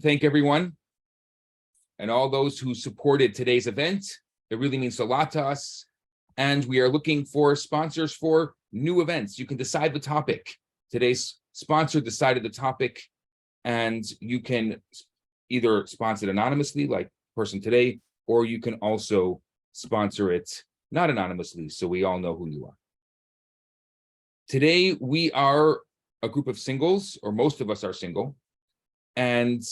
thank everyone and all those who supported today's event. It really means a lot to us. And we are looking for sponsors for new events. You can decide the topic. Today's sponsor decided the topic, and you can either sponsor it anonymously, like person today, or you can also sponsor it not anonymously, so we all know who you are. Today, we are a group of singles, or most of us are single, and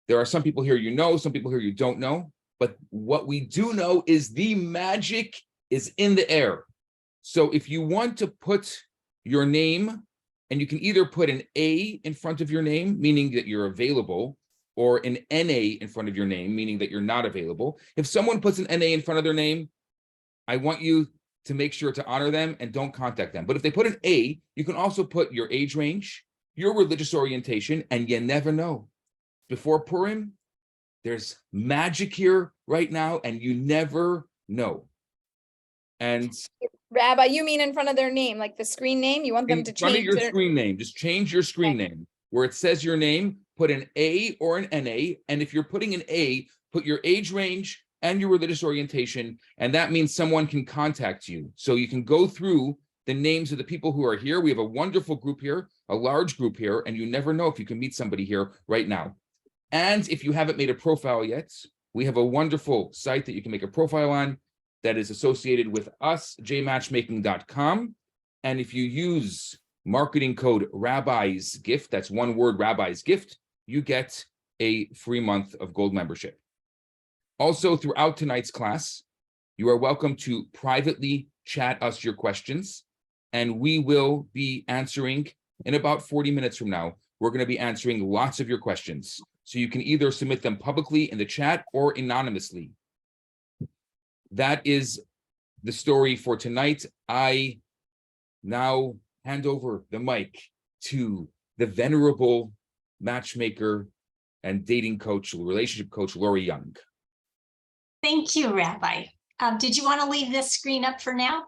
there are some people here you know, some people here you don't know, but what we do know is the magic is in the air. So if you want to put your name, and you can either put an A in front of your name, meaning that you're available, or an NA in front of your name, meaning that you're not available. If someone puts an NA in front of their name, I want you to make sure to honor them and don't contact them. But if they put an A, you can also put your age range, your religious orientation, and you never know. Before Purim, there's magic here right now, and you never know. And Rabbi, you mean in front of their name, like the screen name? You want them to change in front of your screen name. Just change your screen name. Where it says your name, put an A or an NA. And if you're putting an A, put your age range and your religious orientation. And that means someone can contact you. So you can go through the names of the people who are here. We have a wonderful group here, a large group here, and you never know if you can meet somebody here right now. And if you haven't made a profile yet, we have a wonderful site that you can make a profile on that is associated with us, jmatchmaking.com. And if you use marketing code Rabbi's Gift, that's one word, Rabbi's Gift, you get a free month of gold membership. Also, throughout tonight's class, you are welcome to privately chat us your questions, and we will be answering in about 40 minutes from now. We're going to be answering lots of your questions. So you can either submit them publicly in the chat or anonymously. That is the story for tonight. I now hand over the mic to the venerable matchmaker and dating coach, relationship coach, Laurie Young. Thank you, Rabbi. Did you want to leave this screen up for now?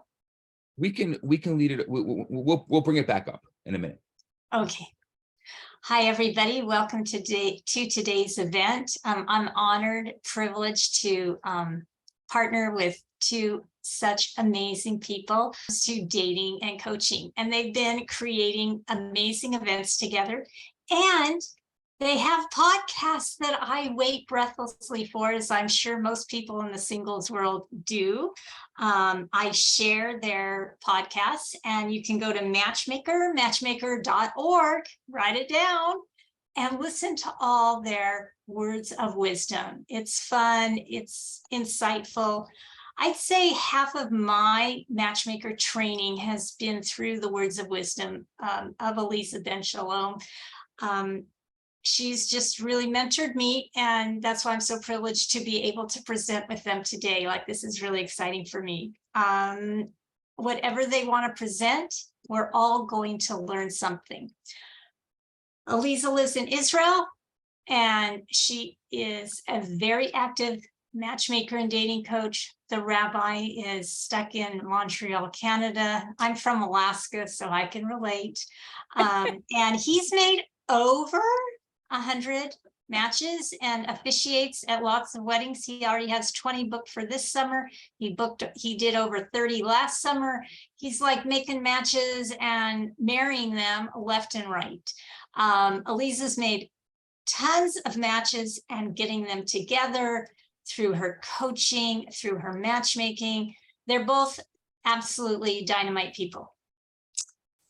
We can lead it. We'll bring it back up in a minute. Okay. Hi, everybody. Welcome to today's event. I'm honored, privileged to partner with two such amazing people to dating and coaching. And they've been creating amazing events together. And they have podcasts that I wait breathlessly for, as I'm sure most people in the singles world do. I share their podcasts, and you can go to matchmaker.org, write it down, and listen to all their words of wisdom. It's fun, it's insightful. I'd say half of my matchmaker training has been through the words of wisdom of Aleeza ben Shalom. She's just really mentored me, and that's why I'm so privileged to be able to present with them today. Like, this is really exciting for me. Whatever they want to present, we're all going to learn something. Aleeza lives in Israel, and she is a very active matchmaker and dating coach. The Rabbi is stuck in Montreal, Canada. I'm from Alaska, so I can relate. And he's made over 100 matches and officiates at lots of weddings. He already has 20 booked for this summer. He did over 30 last summer. He's like making matches and marrying them left and right. Aleeza's made tons of matches and getting them together through her coaching, through her matchmaking. They're both absolutely dynamite people.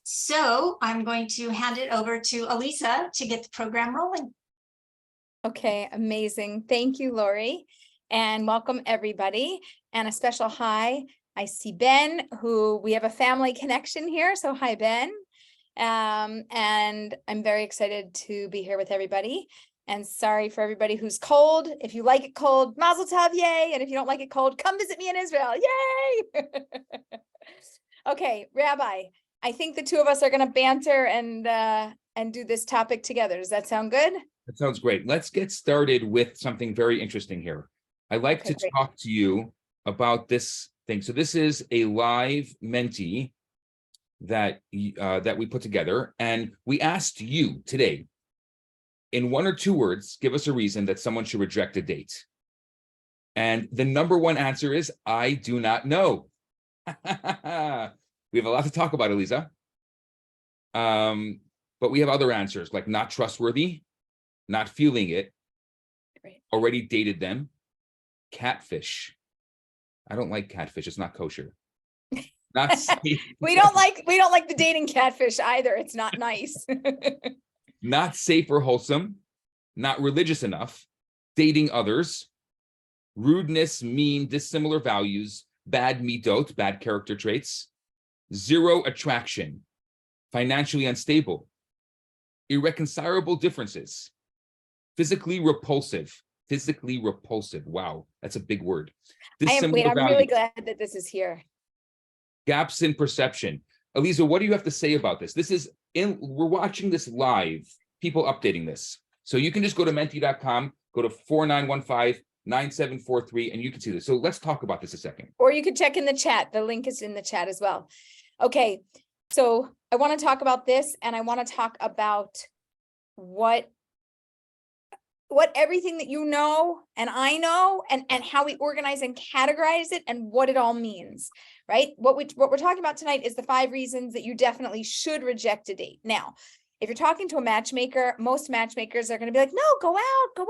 So I'm going to hand it over to Aleeza to get the program rolling. Okay, amazing. Thank you, Laurie, and welcome everybody. And a special hi. I see Ben, who we have a family connection here. So hi, Ben. And I'm very excited to be here with everybody. And sorry for everybody who's cold. If you like it cold, mazel tov, yay. And if you don't like it cold, come visit me in Israel, yay. Okay, Rabbi, I think the two of us are going to banter and do this topic together. Does that sound good? That sounds great. Let's get started with something very interesting here. I'd like to talk to you about this thing. So this is a live mentee that we put together, and we asked you today In 1 or 2 words, give us a reason that someone should reject a date. And the number one answer is, I do not know. We have a lot to talk about, Aleeza. But we have other answers like not trustworthy, not feeling it, Great. already dated them, catfish. I don't like catfish. It's not kosher. Not safe. We don't like the dating catfish either. It's not nice. Not safe or wholesome, not religious enough, dating others, rudeness, mean, dissimilar values, bad midot, bad character traits, zero attraction, financially unstable, irreconcilable differences, physically repulsive. Physically repulsive. Wow, that's a big word. I'm really glad that this is here. Gaps in perception. Aleeza, what do you have to say about this? We're watching this live, people updating this. So you can just go to menti.com, go to 4915-9743, and you can see this. So let's talk about this a second. Or you could check in the chat. The link is in the chat as well. Okay, so I want to talk about this, and I want to talk about what everything that you know and I know, and how we organize and categorize it and what it all means, right? What we're talking about tonight is the 5 reasons that you definitely should reject a date. Now, if you're talking to a matchmaker, most matchmakers are going to be like, no, go out,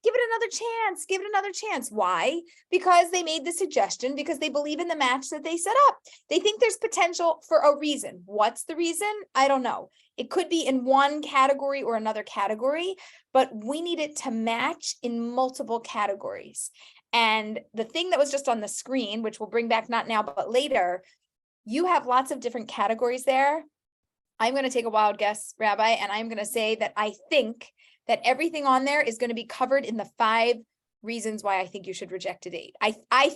give it another chance. Why? Because they made the suggestion, because they believe in the match that they set up. They think there's potential for a reason. What's the reason? I don't know. It could be in one category or another category, but we need it to match in multiple categories. And the thing that was just on the screen, which we'll bring back not now, but later, you have lots of different categories there. I'm going to take a wild guess, Rabbi, and I'm going to say that I think that everything on there is going to be covered in the 5 reasons why I think you should reject a date. I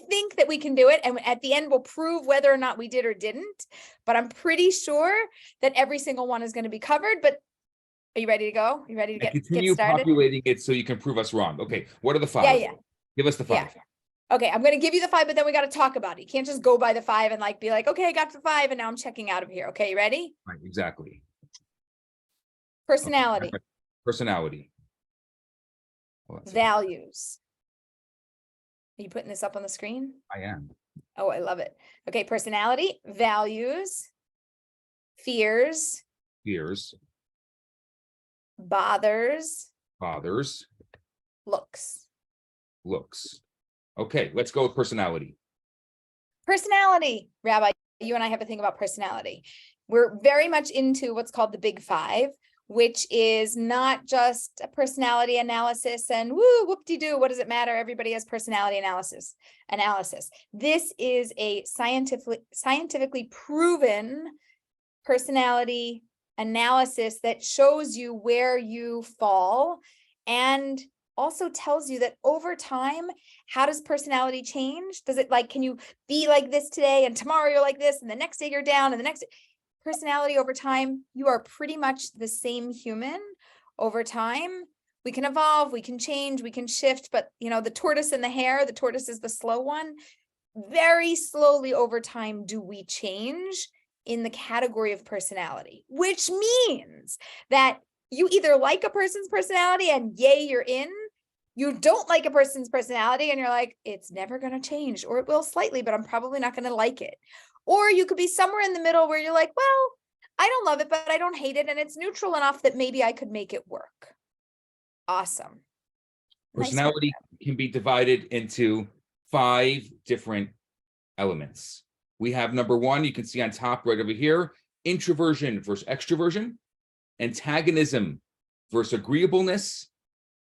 think that we can do it, and at the end we'll prove whether or not we did or didn't, but I'm pretty sure that every single one is going to be covered. But are you ready to go? Are you ready to get Continue started? populating it so you can prove us wrong. Okay, what are the 5? Yeah. Give us the 5. Yeah. Okay, I'm going to give you the 5, but then we got to talk about it. You can't just go by the 5 and be like, okay, I got the 5 and now I'm checking out of here. Okay, you ready? Right, exactly. Personality. Okay. Personality. Values. Are you putting this up on the screen? I am. Oh, I love it. Okay, personality, values, fears, bothers, looks. Okay, let's go with personality. Personality, Rabbi, you and I have a thing about personality. We're very much into what's called the Big 5, which is not just a personality analysis and whoop-de-doo, what does it matter? Everybody has personality analysis. This is a scientifically proven personality analysis that shows you where you fall, and also tells you that over time, how does personality change? Does it can you be like this today and tomorrow you're like this and the next day you're down and the next personality over time, you are pretty much the same human over time. We can evolve, we can change, we can shift, but the tortoise and the hare, the tortoise is the slow one. Very slowly over time do we change in the category of personality, which means that you either like a person's personality and yay, you're in. You don't like a person's personality and you're like, it's never going to change, or it will slightly, but I'm probably not going to like it. Or you could be somewhere in the middle where you're like, well, I don't love it, but I don't hate it. And it's neutral enough that maybe I could make it work. Awesome. Personality can be divided into 5 different elements. We have number 1, you can see on top right over here, introversion versus extroversion, antagonism versus agreeableness,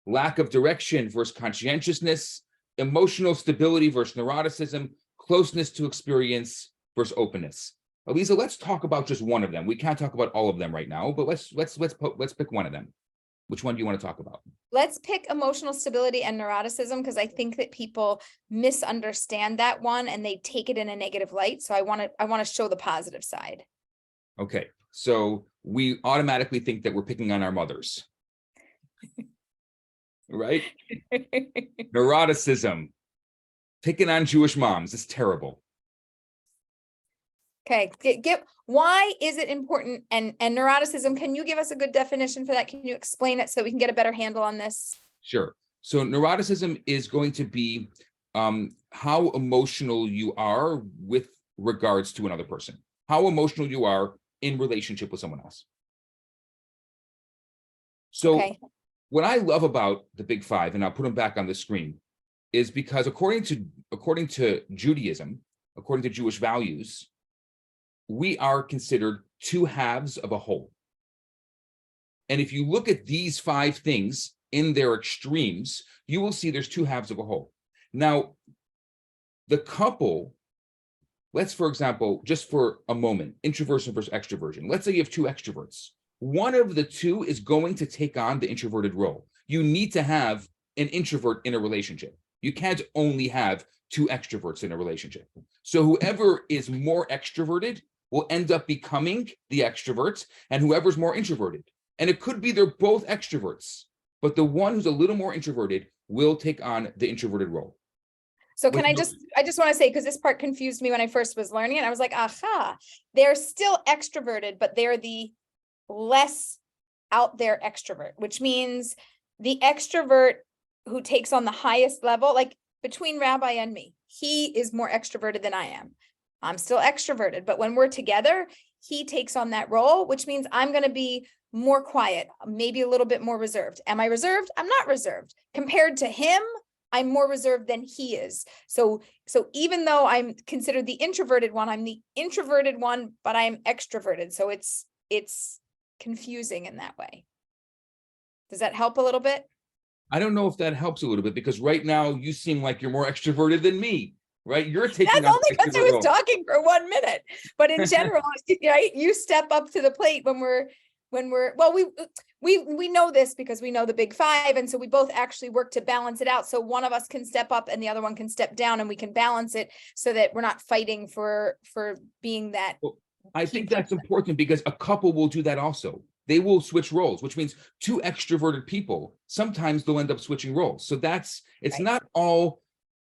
lack of direction versus conscientiousness, emotional stability versus neuroticism, closeness to experience versus openness. Aleeza, let's talk about just one of them. We can't talk about all of them right now, but let's pick one of them. Which one do you want to talk about? Let's pick emotional stability and neuroticism, because I think that people misunderstand that one and they take it in a negative light. So I want to show the positive side. Okay, so we automatically think that we're picking on our mothers, right? Neuroticism, picking on Jewish moms is terrible. Okay, why is it important? And neuroticism, can you give us a good definition for that? Can you explain it so we can get a better handle on this? Sure. So neuroticism is going to be how emotional you are with regards to another person, how emotional you are in relationship with someone else. So Okay. What I love about the Big Five, and I'll put them back on the screen, is because according to Judaism, according to Jewish values, we are considered two halves of a whole. And if you look at these five things in their extremes, you will see there's two halves of a whole. Now, the couple, let's, for example, just for a moment, introversion versus extroversion. Let's say you have two extroverts. One of the two is going to take on the introverted role. You need to have an introvert in a relationship. You can't only have two extroverts in a relationship. So whoever is more extroverted will end up becoming the extrovert, and whoever's more introverted. And it could be they're both extroverts, but the one who's a little more introverted will take on the introverted role. So can I just want to say, because this part confused me when I first was learning it. I was like, aha, they're still extroverted, but they're the less out there extrovert, which means the extrovert who takes on the highest level, like between Rabbi and me, he is more extroverted than I am. I'm still extroverted, but when we're together, he takes on that role, which means I'm going to be more quiet, maybe a little bit more reserved. Am I reserved? I'm not reserved. Compared to him, I'm more reserved than he is. So even though I'm considered the introverted one, I'm the introverted one, but I'm extroverted. So it's confusing in that way. Does that help a little bit? I don't know if that helps a little bit, because right now you seem like you're more extroverted than me, right? You're taking That's only because I was talking for 1 minute, but in general, right? You step up to the plate when we're well, we know this because we know the Big Five, and so we both actually work to balance it out. So one of us can step up and the other one can step down, and we can balance it so that we're not fighting for being that. Well, I think that's important, because a couple will do that also. They will switch roles, which means two extroverted people, sometimes they'll end up switching roles. So it's Right.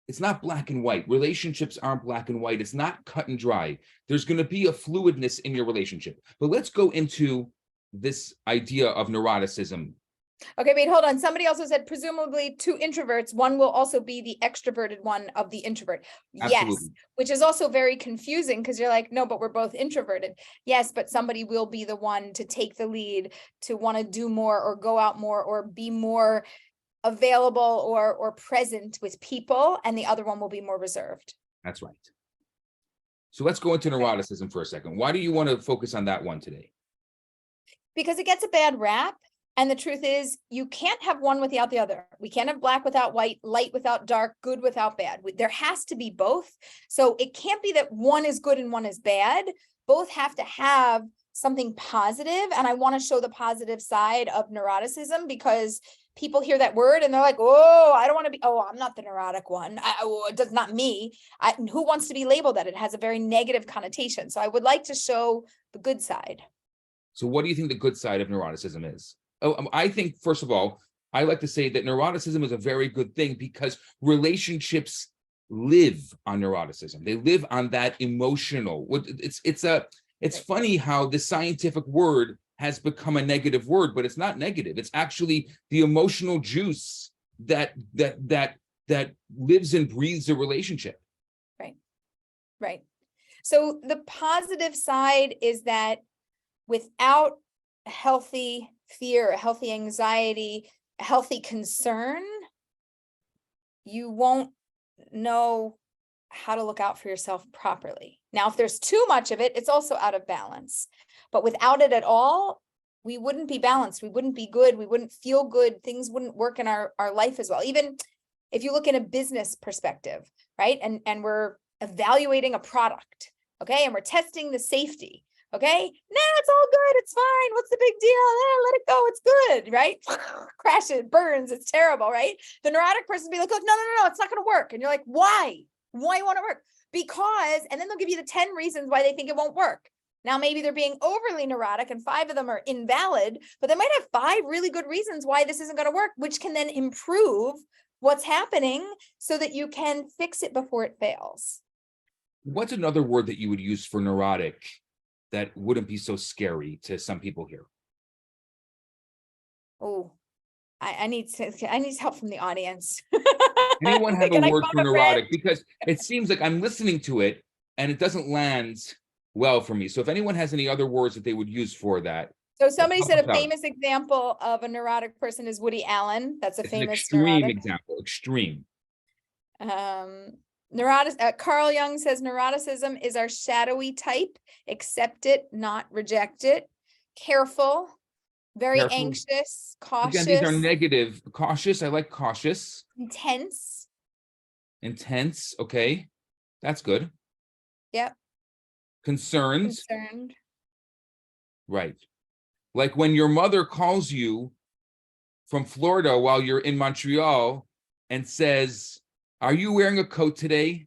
it's not black and white. Relationships aren't black and white. It's not cut and dry. There's going to be a fluidness in your relationship. But let's go into this idea of neuroticism. Okay, wait, hold on. Somebody also said presumably two introverts, one will also be the extroverted one of the introvert. Absolutely. Yes, which is also very confusing because you're like, no, but we're both introverted. Yes, but somebody will be the one to take the lead, to want to do more or go out more or be more available or present with people, and the other one will be more reserved. That's right. So let's go into neuroticism for a second. Why do you want to focus on that one today? Because it gets a bad rap. And the truth is, you can't have one without the other. We can't have black without white, light without dark, good without bad. There has to be both. So it can't be that one is good and one is bad. Both have to have something positive. And I want to show the positive side of neuroticism, because people hear that word and they're like, oh, I don't want to be, oh, I'm not the neurotic one. It's not me. Who wants to be labeled that? It has a very negative connotation. So I would like to show the good side. So what do you think the good side of neuroticism is? I think, first of all, I like to say that neuroticism is a very good thing, because relationships live on neuroticism. They live on that emotional. It's funny how the scientific word has become a negative word, but it's not negative. It's actually the emotional juice that lives and breathes a relationship. Right. So the positive side is that without a healthy fear, a healthy anxiety, a healthy concern, you won't know how to look out for yourself properly. Now, if there's too much of it, it's also out of balance. But without it at all, we wouldn't be balanced. We wouldn't be good. We wouldn't feel good. Things wouldn't work in our life as well. Even if you look in a business perspective, right? And we're evaluating a product, okay? And we're testing the safety. Okay, it's all good. It's fine. What's the big deal? Let it go. It's good, right? Crash it, burns. It's terrible, right? The neurotic person will be like, look, no, it's not going to work. And you're like, why? Why won't it work? Because, and then they'll give you the 10 reasons why they think it won't work. Now, maybe they're being overly neurotic and 5 of them are invalid, but they might have 5 really good reasons why this isn't going to work, which can then improve what's happening so that you can fix it before it fails. What's another word that you would use for neurotic that wouldn't be so scary to some people here? Oh, I need help from the audience. Anyone have a Can I word go for to Red? neurotic? Because it seems like I'm listening to it and it doesn't land well for me. So if anyone has any other words that they would use for that. So somebody help said us a out. famous example of a neurotic person is Woody Allen. That's a It's an famous extreme neurotic. example, extreme. Carl Jung says neuroticism is our shadowy type. Accept it, not reject it. Careful, very Careful. anxious, Again, these are cautious, negative. Cautious, I like cautious. intense. Intense, okay. That's good. Yep. Concerned, Concerned. right. Like when your mother calls you from Florida while you're in Montreal and says, "Are you wearing a coat today?"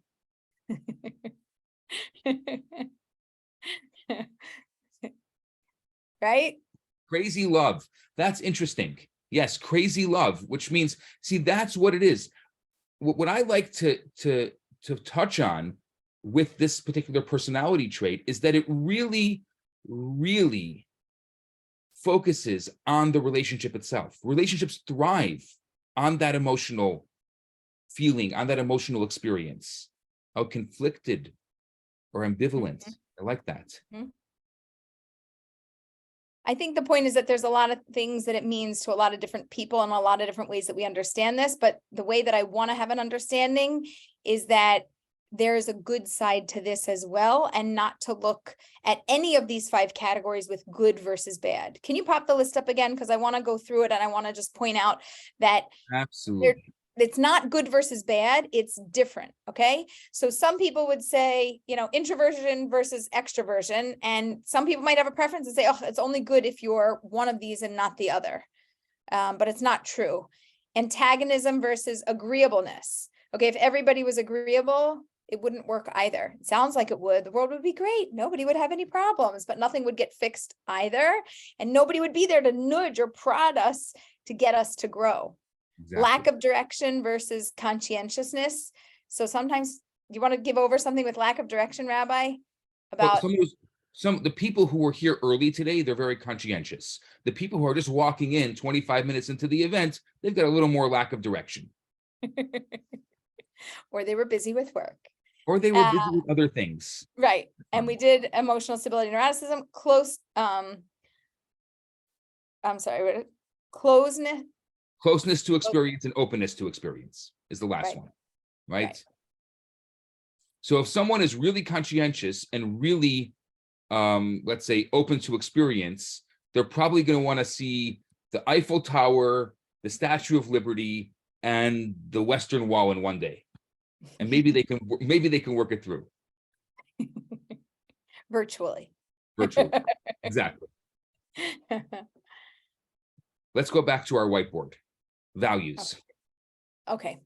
Right? Crazy love. That's interesting. Yes, crazy love, which means, see, that's what it is. What I like to touch on with this particular personality trait is that it really, really focuses on the relationship itself. Relationships thrive on that emotional feeling, on that emotional experience. How conflicted or ambivalent. I like that. I think the point is that there's a lot of things that it means to a lot of different people and a lot of different ways that we understand this. But the way that I want to have an understanding is that there's a good side to this as well, and not to look at any of these 5 categories with good versus bad. Can you pop the list up again? Because I want to go through it and I want to just point out that Absolutely. it's not good versus bad, it's different. Okay. So some people would say, introversion versus extroversion. And some people might have a preference and say, oh, it's only good if you're one of these and not the other. But it's not true. Antagonism versus agreeableness. Okay. If everybody was agreeable, it wouldn't work either. It sounds like it would. The world would be great. Nobody would have any problems, but nothing would get fixed either. And nobody would be there to nudge or prod us to get us to grow. Exactly. Lack of direction versus conscientiousness. So sometimes you want to give over something with lack of direction, Rabbi? About the people who were here early today, they're very conscientious. The people who are just walking in 25 minutes into the event, they've got a little more lack of direction. Or they were busy with work. Or they were busy with other things. Right. And we did emotional stability neuroticism, Closeness to experience and openness to experience is the last one, right? So if someone is really conscientious and really, let's say, open to experience, they're probably going to want to see the Eiffel Tower, the Statue of Liberty, and the Western Wall in one day. And maybe they can work it through. Virtually. Exactly. Let's go back to our whiteboard. Values. Okay.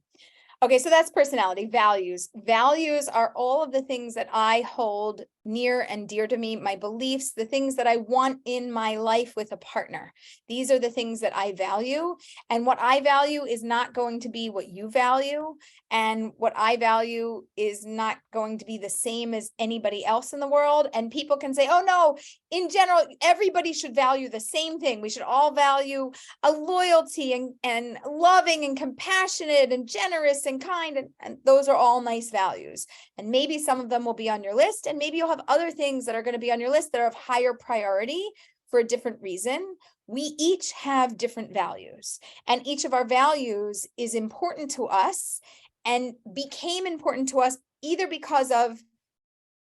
So that's personality. Values. Values are all of the things that I hold near and dear to me, my beliefs, the things that I want in my life with a partner. These are the things that I value. And what I value is not going to be what you value. And what I value is not going to be the same as anybody else in the world. And people can say, oh no, in general, everybody should value the same thing. We should all value a loyalty and loving and compassionate and generous and kind. And those are all nice values. And maybe some of them will be on your list, and maybe you'll have other things that are going to be on your list that are of higher priority for a different reason. We each have different values, and each of our values is important to us and became important to us either because of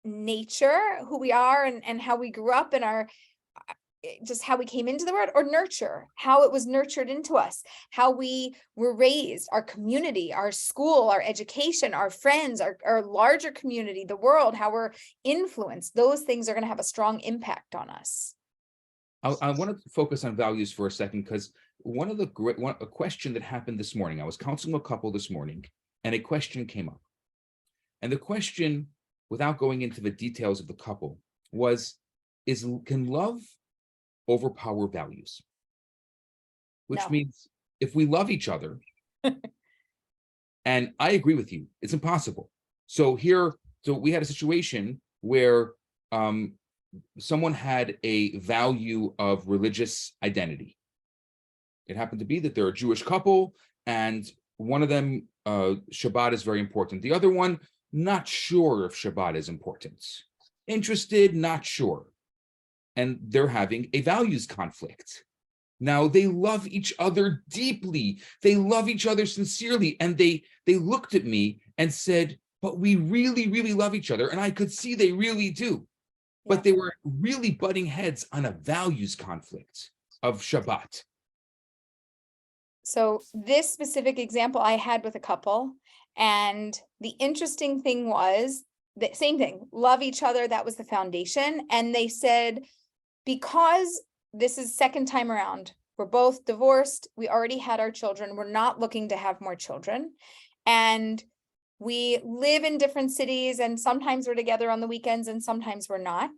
nature, who we are and how we grew up, and just how we came into the world, or nurture, how it was nurtured into us, how we were raised, our community, our school, our education, our friends, our larger community, the world, how we're influenced. Those things are going to have a strong impact on us. I want to focus on values for a second, because a question that happened this morning, I was counseling a couple this morning, and a question came up. And the question, without going into the details of the couple, was, can love overpower values? Which means if we love each other, and I agree with you, it's impossible. So here, So we had a situation where someone had a value of religious identity. It happened to be that they're a Jewish couple, and one of them, Shabbat is very important. The other one, not sure if Shabbat is important. Interested, not sure. And they're having a values conflict. Now, they love each other deeply. They love each other sincerely. And they looked at me and said, but we really, really love each other. And I could see they really do. But they were really butting heads on a values conflict of Shabbat. So this specific example I had with a couple, and the interesting thing was the same thing, love each other. That was the foundation. And they said, because this is second time around, we're both divorced. We already had our children. We're not looking to have more children. And we live in different cities, and sometimes we're together on the weekends and sometimes we're not.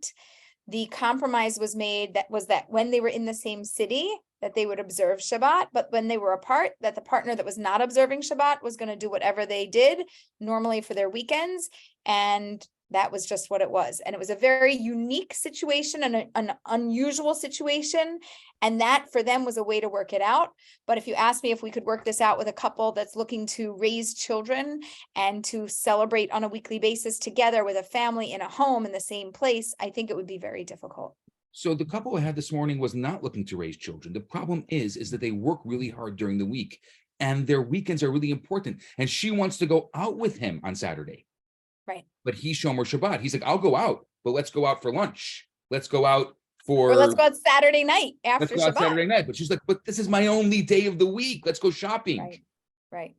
The compromise was made that when they were in the same city, that they would observe Shabbat, but when they were apart, that the partner that was not observing Shabbat was going to do whatever they did normally for their weekends. And that was just what it was. And it was a very unique situation and an unusual situation. And that for them was a way to work it out. But if you ask me if we could work this out with a couple that's looking to raise children and to celebrate on a weekly basis together with a family in a home in the same place, I think it would be very difficult. So the couple I had this morning was not looking to raise children. The problem is that they work really hard during the week and their weekends are really important. And she wants to go out with him on Saturday. Right. But he's Shomer Shabbat. He's like, I'll go out, but let's go out for lunch. Let's go out or let's go out Saturday night after Let's go out Shabbat. Saturday night. But she's like, but this is my only day of the week. Let's go shopping. Right. Right.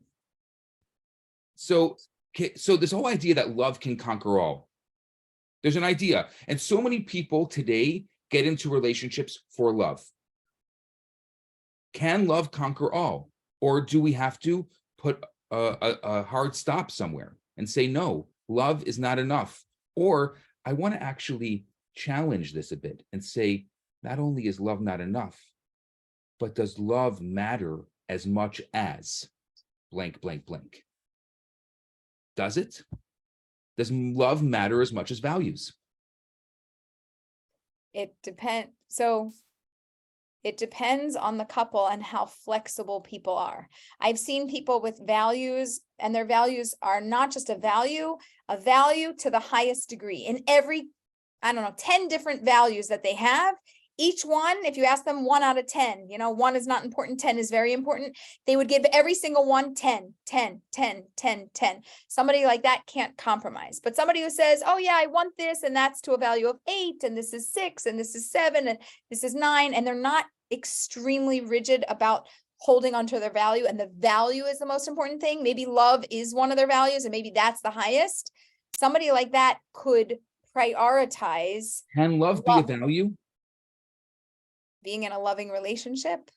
So this whole idea that love can conquer all. There's an idea. And so many people today get into relationships for love. Can love conquer all? Or do we have to put a hard stop somewhere and say, no, love is not enough? Or I want to actually challenge this a bit and say, not only is love not enough, but does love matter as much as blank, blank, blank? Does it? Does love matter as much as values? It depends. So it depends on the couple and how flexible people are. I've seen people with values, and their values are not just a value to the highest degree in every, 10 different values that they have. Each one, if you ask them 1 out of 10, 1 is not important, 10 is very important. They would give every single one 10, 10, 10, 10, 10. Somebody like that can't compromise. But somebody who says, oh yeah, I want this, and that's to a value of 8, and this is 6, and this is 7, and this is 9, and they're not extremely rigid about holding onto their value, and the value is the most important thing. Maybe love is one of their values, and maybe that's the highest. Somebody like that could prioritize. Can love be a value? Being in a loving relationship?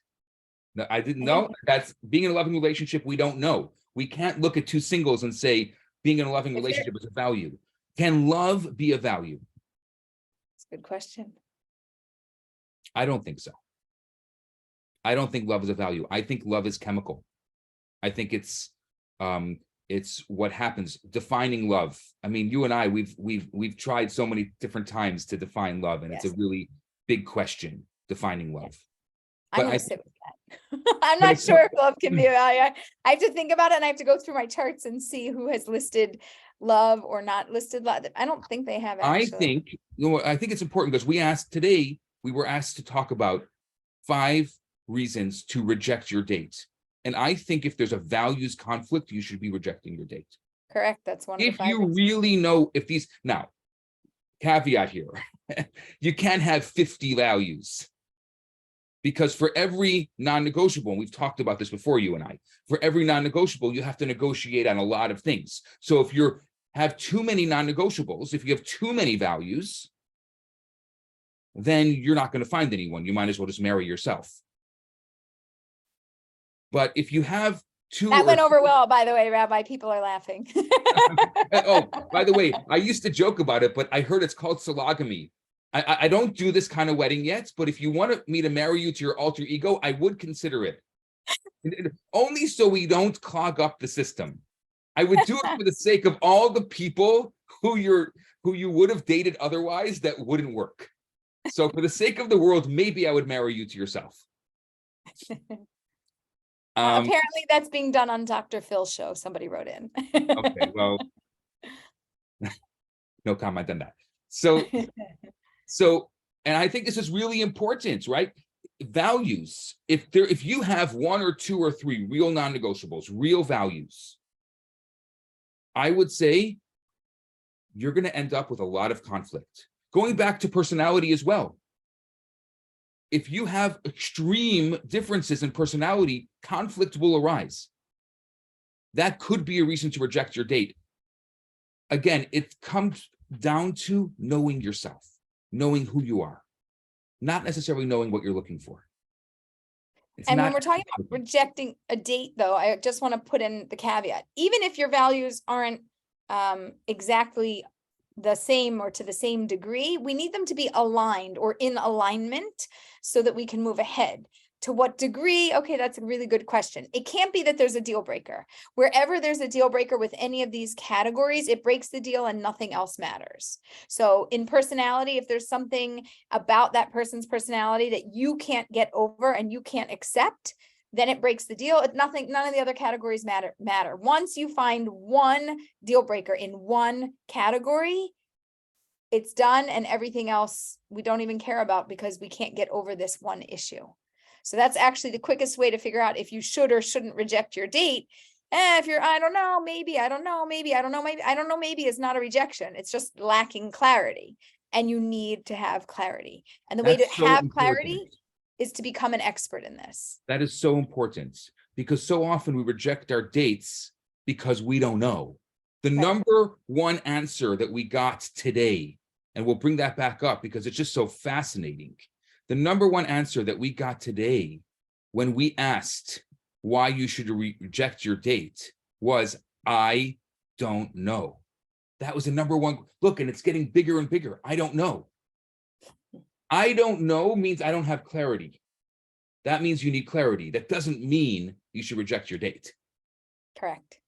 No, I didn't know. That's being in a loving relationship. We don't know. We can't look at two singles and say being in a loving relationship is a value. Can love be a value? That's a good question. I don't think so. I don't think love is a value. I think love is chemical. I think it's what happens. Defining love. I mean, you and I, we've tried so many different times to define love, and Yes. It's a really big question. Defining love. I'm But going I to sit with that. I'm not sure if love can be a value. I have to think about it, and I have to go through my charts and see who has listed love or not listed love. I don't think they have actually. I think it's important because we were asked to talk about 5 reasons to reject your date. And I think if there's a values conflict, you should be rejecting your date. Correct. That's one of the 5 If you reasons. really know if these, now, caveat here, you can't have 50 values. Because for every non-negotiable, and we've talked about this before, you and I, for every non-negotiable, you have to negotiate on a lot of things. So if you have too many non-negotiables, if you have too many values, then you're not going to find anyone. You might as well just marry yourself. But if you have 2 That went over well, by the way, Rabbi. People are laughing. Oh, by the way, I used to joke about it, but I heard it's called sologamy. I don't do this kind of wedding yet, but if you want me to marry you to your alter ego, I would consider it. Only so we don't clog up the system. I would do it for the sake of all the people who you would have dated otherwise that wouldn't work. So for the sake of the world, maybe I would marry you to yourself. Apparently that's being done on Dr. Phil's show. Somebody wrote in. Okay, well, no comment on that. So, and I think this is really important, right? Values. If you have 1 or 2 or 3 real non-negotiables, real values, I would say you're going to end up with a lot of conflict. Going back to personality as well. If you have extreme differences in personality, conflict will arise. That could be a reason to reject your date. Again, it comes down to knowing yourself, knowing who you are, not necessarily knowing what you're looking for. And when we're talking about rejecting a date, though, I just want to put in the caveat. Even if your values aren't exactly the same or to the same degree, we need them to be aligned or in alignment so that we can move ahead. To what degree? Okay, that's a really good question. It can't be that there's a deal breaker. Wherever there's a deal breaker with any of these categories, it breaks the deal and nothing else matters. So in personality, if there's something about that person's personality that you can't get over and you can't accept, then it breaks the deal. None of the other categories matter. Once you find one deal breaker in one category, it's done, and everything else we don't even care about because we can't get over this one issue. So that's actually the quickest way to figure out if you should or shouldn't reject your date. If you're, I don't know, maybe, I don't know, maybe, I don't know, maybe, I don't know, maybe is not a rejection. It's just lacking clarity, and you need to have clarity. And the way to have clarity is to become an expert in this. That is so important, because so often we reject our dates because we don't know. The number one answer that we got today, and we'll bring that back up because it's just so fascinating. The number one answer that we got today when we asked why you should reject your date was, I don't know. That was the number one. Look, and it's getting bigger and bigger. I don't know. I don't know means I don't have clarity. That means you need clarity. That doesn't mean you should reject your date. Correct.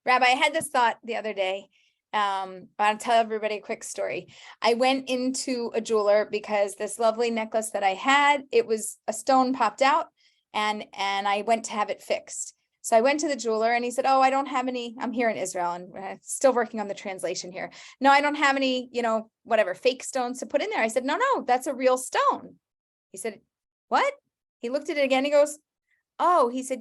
Rabbi, I had this thought the other day. I'll tell everybody a quick story. I went into a jeweler because this lovely necklace that I had, it was a stone popped out, and I went to have it fixed. So I went to the jeweler and he said, oh, I don't have any, I'm here in Israel and still working on the translation here. No, I don't have any, whatever, fake stones to put in there. I said, no, that's a real stone. He said, what? He looked at it again. He goes, oh, he said,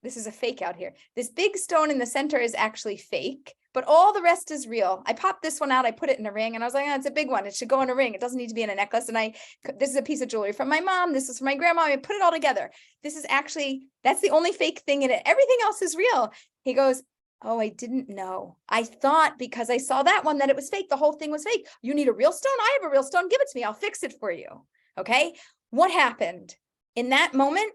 this is a fake out here. This big stone in the center is actually fake, but all the rest is real. I popped this one out. I put it in a ring and I was like, oh, it's a big one. It should go in a ring. It doesn't need to be in a necklace. And this is a piece of jewelry from my mom. This is from my grandma. I put it all together. This is actually, that's the only fake thing in it. Everything else is real. He goes, oh, I didn't know. I thought because I saw that one that it was fake. The whole thing was fake. You need a real stone? I have a real stone. Give it to me. I'll fix it for you. Okay. What happened? In that moment,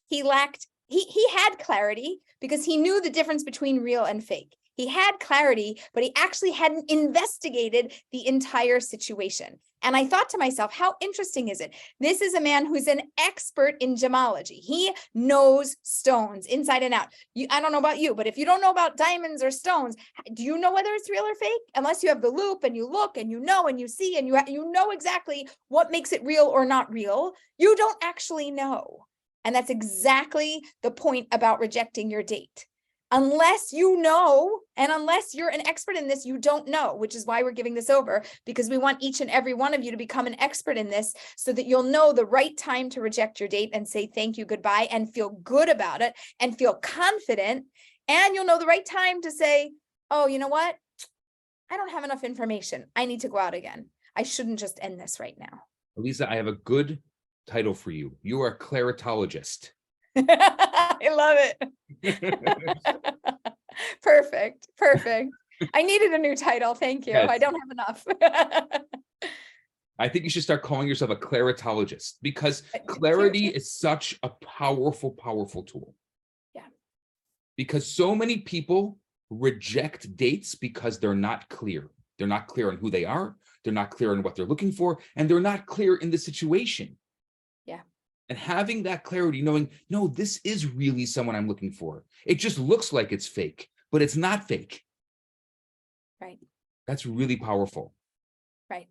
he had clarity because he knew the difference between real and fake. He had clarity, but he actually hadn't investigated the entire situation. And I thought to myself, how interesting is it? This is a man who's an expert in gemology. He knows stones inside and out. I don't know about you, but if you don't know about diamonds or stones, do you know whether it's real or fake? Unless you have the loop and you look and you know and you see and you know exactly what makes it real or not real, you don't actually know. And that's exactly the point about rejecting your date. Unless you know, and unless you're an expert in this, you don't know, which is why we're giving this over, because we want each and every one of you to become an expert in this so that you'll know the right time to reject your date and say thank you, goodbye, and feel good about it and feel confident. And you'll know the right time to say, oh, you know what? I don't have enough information. I need to go out again. I shouldn't just end this right now. Aleeza, I have a good title for you. You are a claritologist. I love it. Perfect. I needed a new title. Thank you. Yes. I don't have enough. I think you should start calling yourself a claritologist, because clarity is such a powerful, powerful tool. Yeah. Because so many people reject dates because they're not clear. They're not clear on who they are. They're not clear on what they're looking for. And they're not clear in the situation. Yeah. And having that clarity, knowing, no, this is really someone I'm looking for. It just looks like it's fake, but it's not fake. Right. That's really powerful. Right.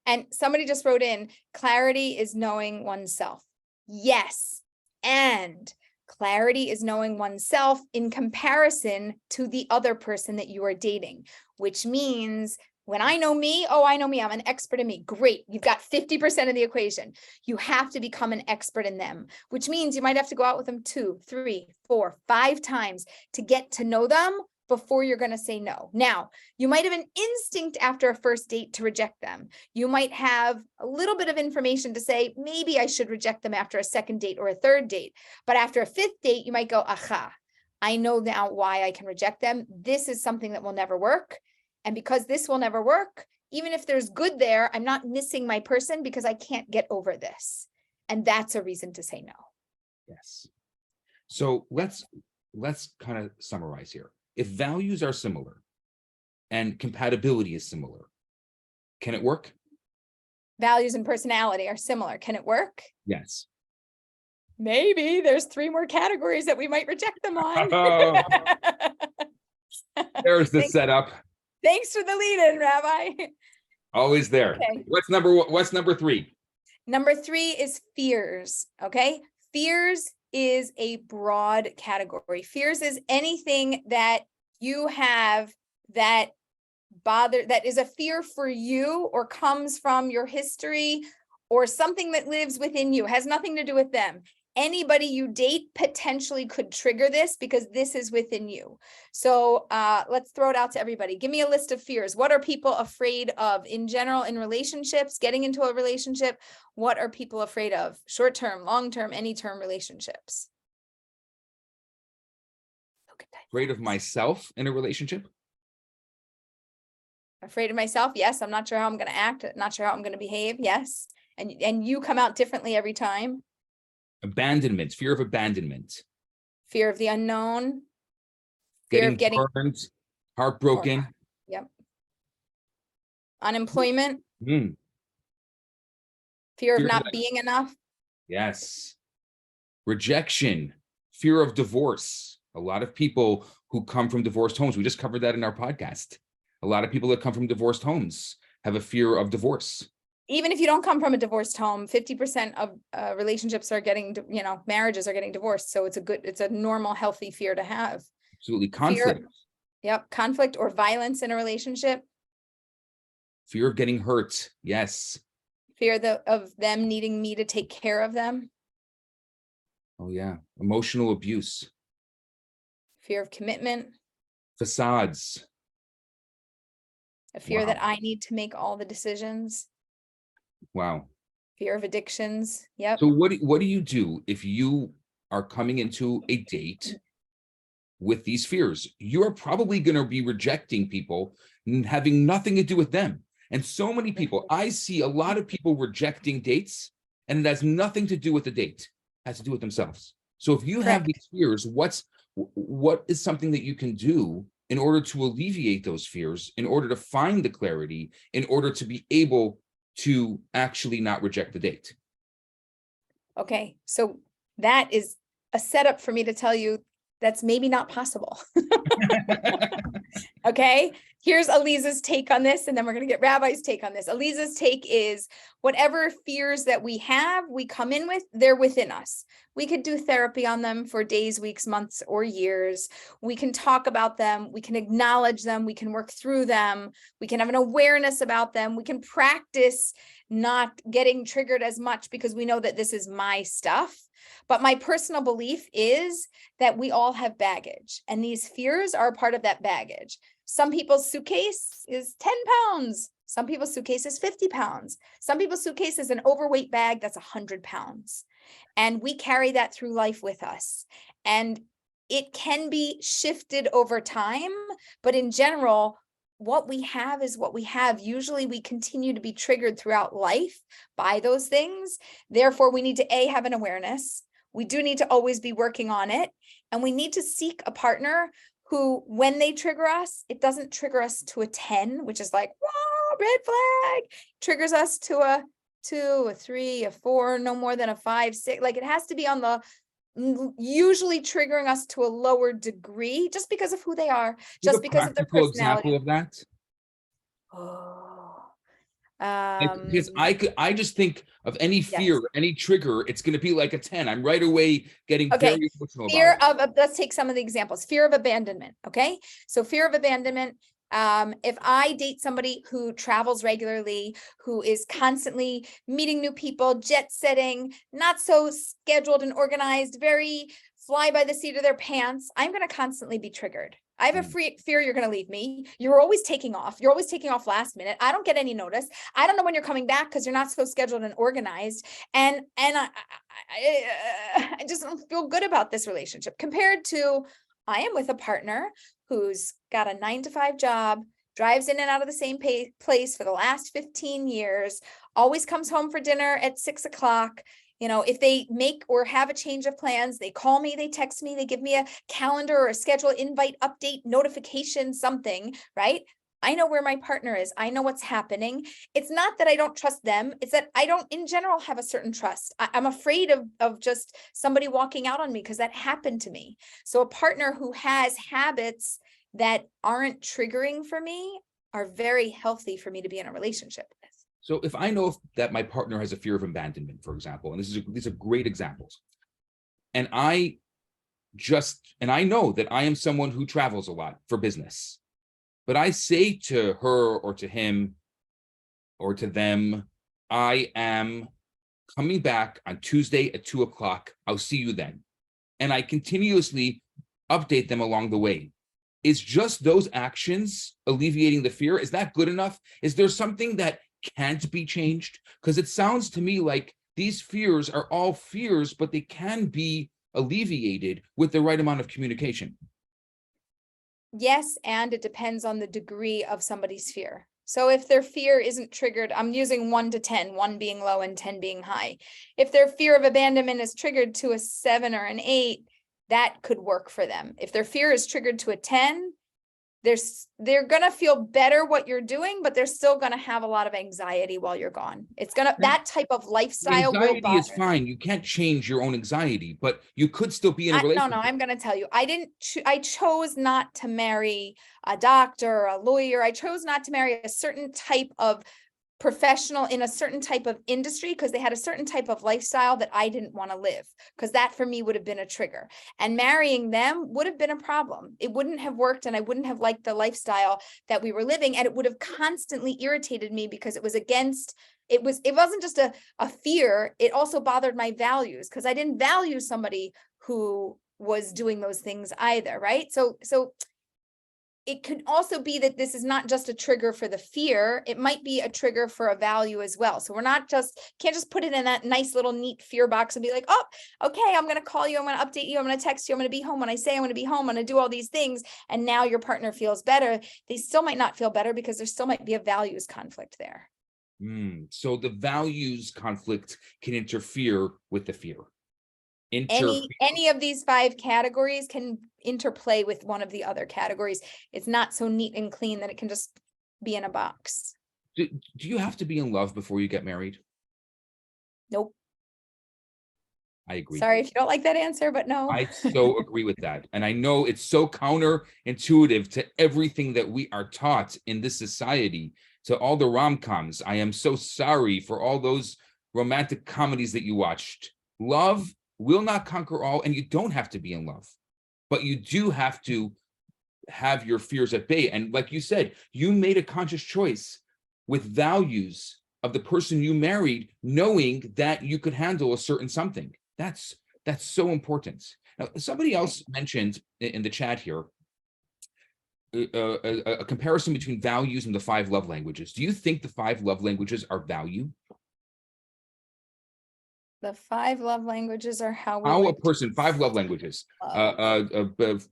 And somebody just wrote in, clarity is knowing oneself. Yes. And clarity is knowing oneself in comparison to the other person that you are dating, which means when I know me, oh, I know me, I'm an expert in me. Great. You've got 50% of the equation. You have to become an expert in them, which means you might have to go out with them 2, 3, 4, 5 times to get to know them before you're going to say no. Now, you might have an instinct after a first date to reject them. You might have a little bit of information to say, maybe I should reject them after a second date or a third date. But after a 5th date, you might go, aha, I know now why I can reject them. This is something that will never work. And because this will never work, even if there's good there, I'm not missing my person because I can't get over this. And that's a reason to say no. Yes. So let's kind of summarize here. If values are similar and compatibility is similar, can it work? Values and personality are similar. Can it work? Yes. Maybe there's 3 more categories that we might reject them on. Oh, there's the setup. Thanks for the lead in, Rabbi. Always there. Okay. What's number 3? Number 3 is fears. Okay. Fears is a broad category. Fears is anything that you have that is a fear for you or comes from your history or something that lives within you, has nothing to do with them. Anybody you date potentially could trigger this because this is within you. So let's throw it out to everybody. Give me a list of fears. What are people afraid of in general in relationships, getting into a relationship? What are people afraid of? Short-term, long-term, any-term relationships? Afraid of myself in a relationship? Afraid of myself? Yes. I'm not sure how I'm going to act. Not sure how I'm going to behave. Yes. And you come out differently every time. Abandonment, fear of abandonment. Fear of the unknown. Fear of getting burned, heartbroken. Yep. Unemployment. Fear of not being enough. Yes. Rejection, fear of divorce. A lot of people who come from divorced homes, we just covered that in our podcast. A lot of people that come from divorced homes have a fear of divorce. Even if you don't come from a divorced home, 50% of relationships are getting, marriages are getting divorced. So it's a normal, healthy fear to have. Absolutely. Conflict. Conflict or violence in a relationship. Fear of getting hurt. Yes. Fear of them needing me to take care of them. Oh, yeah. Emotional abuse. Fear of commitment. Facades. A fear that I need to make all the decisions. Wow. Fear of addictions. Yep. So what do you do if you are coming into a date with these fears? You're probably going to be rejecting people and having nothing to do with them. And so many people, I see a lot of people rejecting dates, and it has nothing to do with the date. It has to do with themselves. So if you have these fears, what is something that you can do in order to alleviate those fears, in order to find the clarity, in order to be able to actually not reject the date? Okay, so that is a setup for me to tell you that's maybe not possible. Okay, here's Aleeza's take on this, and then we're going to get Rabbi's take on this. Aleeza's take is whatever fears that we have, we come in with, they're within us. We could do therapy on them for days, weeks, months, or years. We can talk about them. We can acknowledge them. We can work through them. We can have an awareness about them. We can practice not getting triggered as much because we know that this is my stuff. But my personal belief is that we all have baggage, and these fears are a part of that baggage. Some people's suitcase is 10 pounds. Some people's suitcase is 50 pounds. Some people's suitcase is an overweight bag that's 100 pounds. And we carry that through life with us. And it can be shifted over time, but in general, what we have is what we have. Usually we continue to be triggered throughout life by those things. Therefore, we need to have an awareness. We do need to always be working on it. And we need to seek a partner who, when they trigger us, it doesn't trigger us to a 10, which is like, whoa, red flag, triggers us to a 2, a 3, a 4, no more than a 5, 6. Like it has to be on the usually triggering us to a lower degree just because of who they are, just because of their personality. Example of that? Oh. Because I just think of any fear, Yes. any trigger, it's going to be like a 10. I'm right away getting Okay. very emotional Fear about it. of, let's take some of the examples. Fear of abandonment. Okay. So fear of abandonment. If I date somebody who travels regularly, who is constantly meeting new people, jet setting, not so scheduled and organized, very fly by the seat of their pants, I'm going to constantly be triggered. I have a fear you're going to leave me. You're always taking off. You're always taking off last minute. I don't get any notice. I don't know when you're coming back because you're not so scheduled and organized. And I just don't feel good about this relationship compared to I am with a partner who's got a 9-to-5 job, drives in and out of the same place for the last 15 years, always comes home for dinner at 6 o'clock. You know, if they make or have a change of plans, they call me, they text me, they give me a calendar or a schedule invite, update, notification, something, right? I know where my partner is. I know what's happening. It's not that I don't trust them. It's that I don't in general have a certain trust. I'm afraid of just somebody walking out on me because that happened to me. So a partner who has habits that aren't triggering for me are very healthy for me to be in a relationship with. So if I know that my partner has a fear of abandonment, for example, and these are great examples, and I know that I am someone who travels a lot for business, but I say to her or to him or to them, I am coming back on Tuesday at 2 o'clock. I'll see you then. And I continuously update them along the way. Is just those actions alleviating the fear? Is that good enough? Is there something that can't be changed? Because it sounds to me like these fears are all fears, but they can be alleviated with the right amount of communication. Yes, and it depends on the degree of somebody's fear. So if their fear isn't triggered, I'm using 1 to 10, 1 being low and 10 being high. If their fear of abandonment is triggered to a 7 or an 8, that could work for them. If their fear is triggered to a 10, they're going to feel better what you're doing, but they're still going to have a lot of anxiety while you're gone. It's going to, that type of lifestyle will Anxiety is bother. fine. You can't change your own anxiety, but you could still be in a relationship. No, I'm going to tell you, I chose not to marry a doctor or a lawyer. I chose not to marry a certain type of professional in a certain type of industry because they had a certain type of lifestyle that I didn't want to live, because that for me would have been a trigger, and marrying them would have been a problem. It wouldn't have worked, and I wouldn't have liked the lifestyle that we were living, and it would have constantly irritated me because it was against, it wasn't just a fear, it also bothered my values because I didn't value somebody who was doing those things either, right? So it could also be that this is not just a trigger for the fear. It might be a trigger for a value as well. So we're not can't just put it in that nice little neat fear box and be like, oh, okay, I'm going to call you. I'm going to update you. I'm going to text you. I'm going to be home when I say I'm going to be home. I'm going to do all these things. And now your partner feels better. They still might not feel better because there still might be a values conflict there. So the values conflict can interfere with the fear. Any of these 5 categories can interplay with one of the other categories. It's not so neat and clean that it can just be in a box. Do you have to be in love before you get married? Nope. I agree. Sorry if you don't like that answer, but no. I so agree with that. And I know it's so counterintuitive to everything that we are taught in this society, to all the rom-coms. I am so sorry for all those romantic comedies that you watched. Love will not conquer all, and you don't have to be in love, but you do have to have your fears at bay. And like you said, you made a conscious choice with values of the person you married, knowing that you could handle a certain something. That's so important. Now, somebody else mentioned in the chat here a comparison between values and the 5 love languages. Do you think the 5 love languages are value? The 5 love languages are how a person, 5 love languages,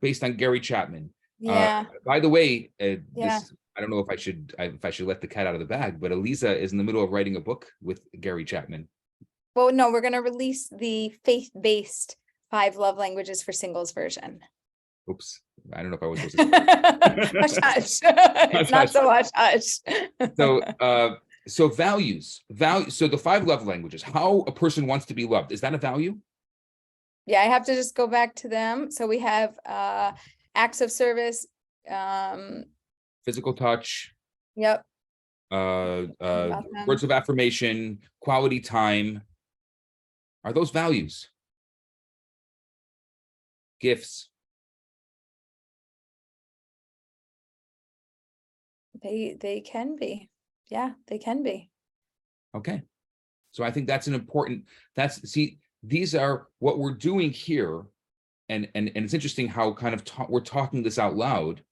based on Gary Chapman. Yeah. By the way, Yeah. I don't know if I should let the cat out of the bag, but Aleeza is in the middle of writing a book with Gary Chapman. Well, no, we're going to release the faith-based 5 love languages for singles version. Oops. I don't know if I was supposed to. Hush, hush. It's not so hush, hush. So values. So the 5 love languages, how a person wants to be loved. Is that a value? Yeah, I have to just go back to them. So we have acts of service. Physical touch. Yep. About them. words of affirmation, quality time. Are those values? Gifts? They can be. Yeah, they can be. Okay. So I think that's an important, see, these are what we're doing here. And it's interesting how kind of we're talking this out loud,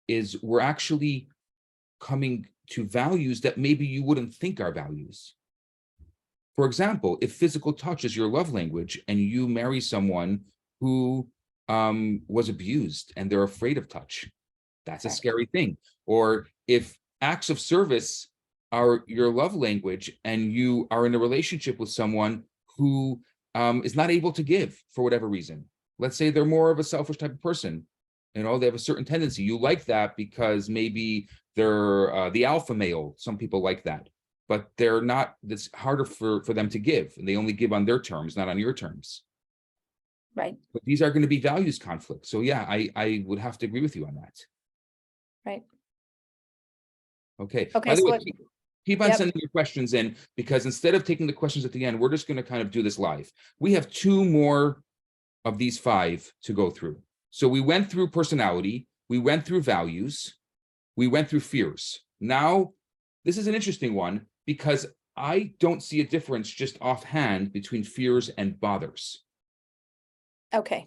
is we're actually coming to values that maybe you wouldn't think are values. For example, if physical touch is your love language and you marry someone who was abused and they're afraid of touch, that's a scary thing. Or if acts of service are your love language and you are in a relationship with someone who is not able to give for whatever reason. Let's say they're more of a selfish type of person. They have a certain tendency. You like that because maybe they're the alpha male. Some people like that, but they're not. It's harder for them to give, and they only give on their terms, not on your terms. Right. But these are going to be values conflicts. So yeah, I would have to agree with you on that. Right. Okay. Okay. By the So way, keep on sending your questions in, because instead of taking the questions at the end, we're just going to kind of do this live. We have 2 more of these 5 to go through. So we went through personality, we went through values, we went through fears. Now, this is an interesting one because I don't see a difference just offhand between fears and bothers. Okay.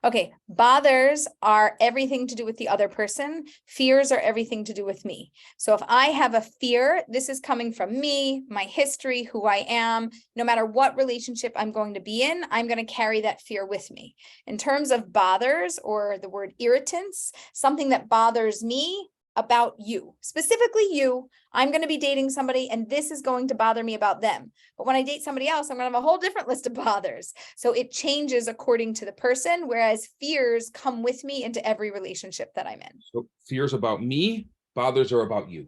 Okay. Bothers are everything to do with the other person. Fears are everything to do with me. So if I have a fear, this is coming from me, my history, who I am. No matter what relationship I'm going to be in, I'm going to carry that fear with me. In terms of bothers, or the word irritants, something that bothers me about you, specifically you, I'm going to be dating somebody and this is going to bother me about them. But when I date somebody else, I'm going to have a whole different list of bothers. So it changes according to the person, whereas fears come with me into every relationship that I'm in. So fears about me, bothers are about you.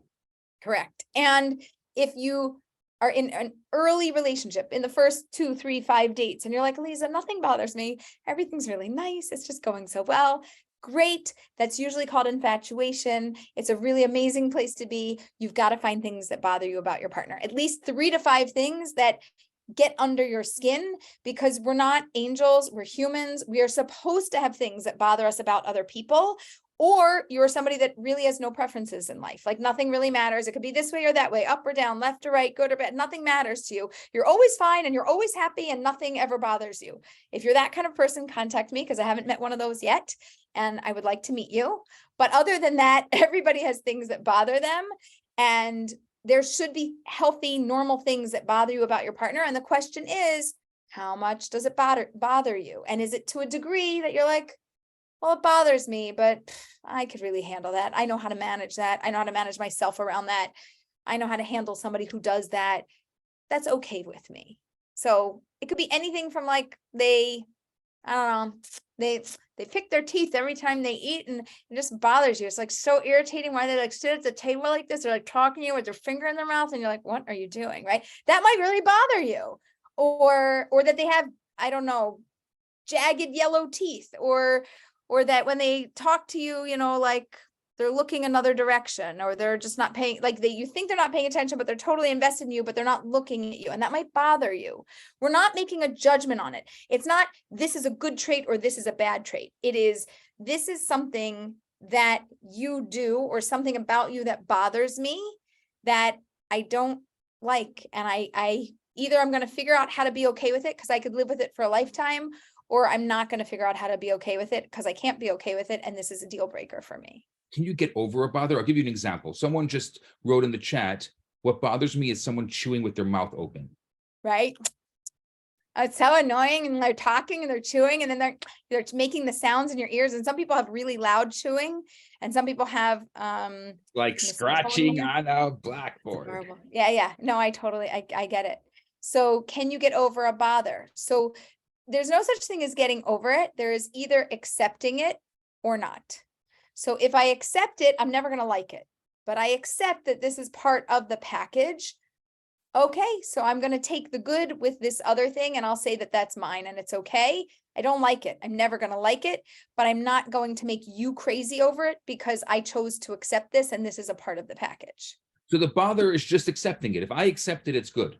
Correct. And if you are in an early relationship, in the first 2, 3, 5 dates, and you're like, Aleeza, nothing bothers me. Everything's really nice. It's just going so well. Great. That's usually called infatuation. It's a really amazing place to be. You've got to find things that bother you about your partner, at least 3 to 5 things that get under your skin, because we're not angels. We're humans. We are supposed to have things that bother us about other people. Or you're somebody that really has no preferences in life. Like nothing really matters. It could be this way or that way, up or down, left or right, good or bad. Nothing matters to you. You're always fine and you're always happy and nothing ever bothers you. If you're that kind of person, contact me, because I haven't met one of those yet and I would like to meet you. But other than that, everybody has things that bother them, and there should be healthy, normal things that bother you about your partner. And the question is, how much does it bother you? And is it to a degree that you're like, well, it bothers me, but I could really handle that. I know how to manage that. I know how to manage myself around that. I know how to handle somebody who does that. That's okay with me. So it could be anything from like I don't know, they pick their teeth every time they eat and it just bothers you. It's like so irritating why they like sit at the table like this. They're like talking to you with their finger in their mouth and you're like, what are you doing? Right? That might really bother you. Or that they have, I don't know, jagged yellow teeth, or that when they talk to you, like they're looking another direction, or they're just not paying, like you think they're not paying attention, but they're totally invested in you, but they're not looking at you. And that might bother you. We're not making a judgment on it. It's not, this is a good trait or this is a bad trait. It is, this is something that you do or something about you that bothers me that I don't like. And I either I'm going to figure out how to be okay with it because I could live with it for a lifetime, or I'm not going to figure out how to be okay with it because I can't be okay with it. And this is a deal breaker for me. Can you get over a bother? I'll give you an example. Someone just wrote in the chat, what bothers me is someone chewing with their mouth open. Right? It's so annoying, and they're talking and they're chewing and then they're making the sounds in your ears. And some people have really loud chewing and some people have like scratching on a blackboard. Yeah. No, I get it. So can you get over a bother? So there's no such thing as getting over it. There is either accepting it or not. So if I accept it, I'm never going to like it, but I accept that this is part of the package. Okay, so I'm going to take the good with this other thing and I'll say that that's mine and it's okay. I don't like it. I'm never going to like it, but I'm not going to make you crazy over it because I chose to accept this and this is a part of the package. So the bother is just accepting it. If I accept it, it's good.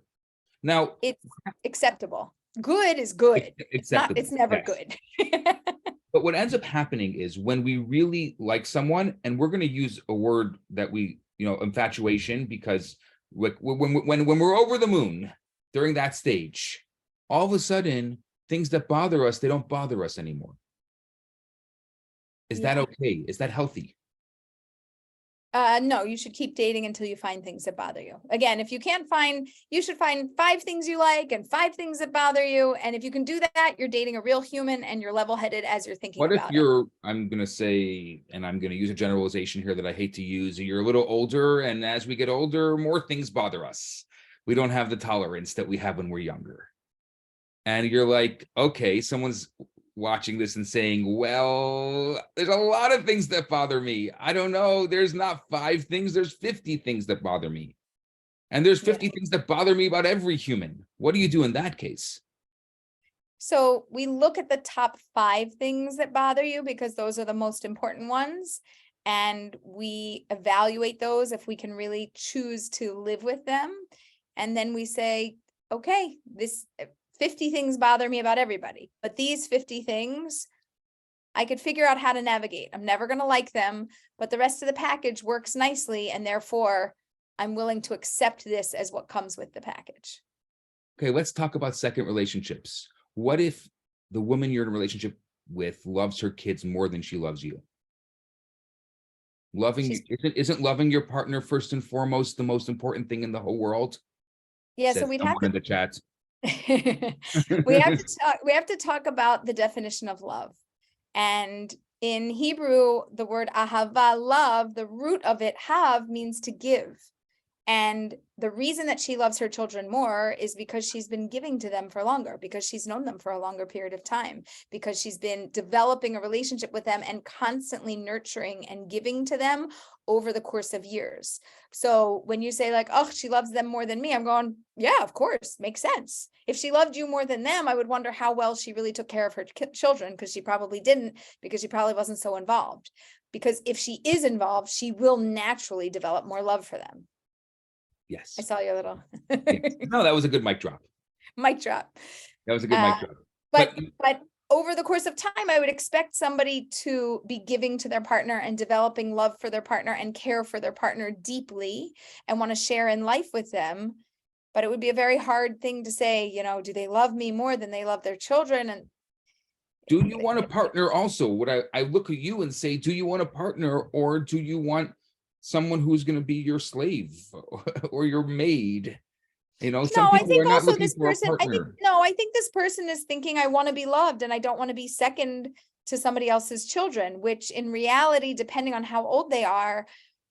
Now, It's acceptable. Good is good. It's not, acceptable. it's never Yes. good. But what ends up happening is when we really like someone, and we're going to use a word that we, infatuation, because when we're over the moon during that stage, all of a sudden, things that bother us, they don't bother us anymore. Is that okay? Is that healthy? No, you should keep dating until you find things that bother you. Again, if you can't find, you should find 5 things you like and 5 things that bother you. And if you can do that, you're dating a real human and you're level-headed as you're thinking What if about it. you're, I'm going to say, and I'm going to use a generalization here that I hate to use, you're a little older, and as we get older, more things bother us. We don't have the tolerance that we have when we're younger. And you're like, okay, someone's watching this and saying, well, there's a lot of things that bother me. I don't know. There's not 5 things. There's 50 things that bother me. And there's 50 things that bother me about every human. What do you do in that case? So we look at the top 5 things that bother you because those are the most important ones. And we evaluate those if we can really choose to live with them. And then we say, okay, this 50 things bother me about everybody, but these 50 things, I could figure out how to navigate. I'm never going to like them, but the rest of the package works nicely. And therefore, I'm willing to accept this as what comes with the package. Okay, let's talk about second relationships. What if the woman you're in a relationship with loves her kids more than she loves you? Isn't loving your partner first and foremost the most important thing in the whole world? Yeah, Says so we'd have someone in the chat. we have to talk about the definition of love. And in Hebrew, the word ahava, love, the root of it, hav, means to give. And the reason that she loves her children more is because she's been giving to them for longer, because she's known them for a longer period of time, because she's been developing a relationship with them and constantly nurturing and giving to them over the course of years. So when you say like, oh, she loves them more than me, I'm going, yeah, of course, makes sense. If she loved you more than them, I would wonder how well she really took care of her children, because she probably didn't, because she probably wasn't so involved. Because if she is involved, she will naturally develop more love for them. Yes. I saw your little Yes. No, that was a good mic drop. mic drop. That was a good mic drop. But over the course of time, I would expect somebody to be giving to their partner and developing love for their partner and care for their partner deeply and want to share in life with them. But it would be a very hard thing to say, do they love me more than they love their children? And do you want a partner also? Would I look at you and say, do you want a partner, or do you want someone who's going to be your slave or your maid? Some people are not looking for a partner. I think this person is thinking, I want to be loved and I don't want to be second to somebody else's children, which in reality, depending on how old they are,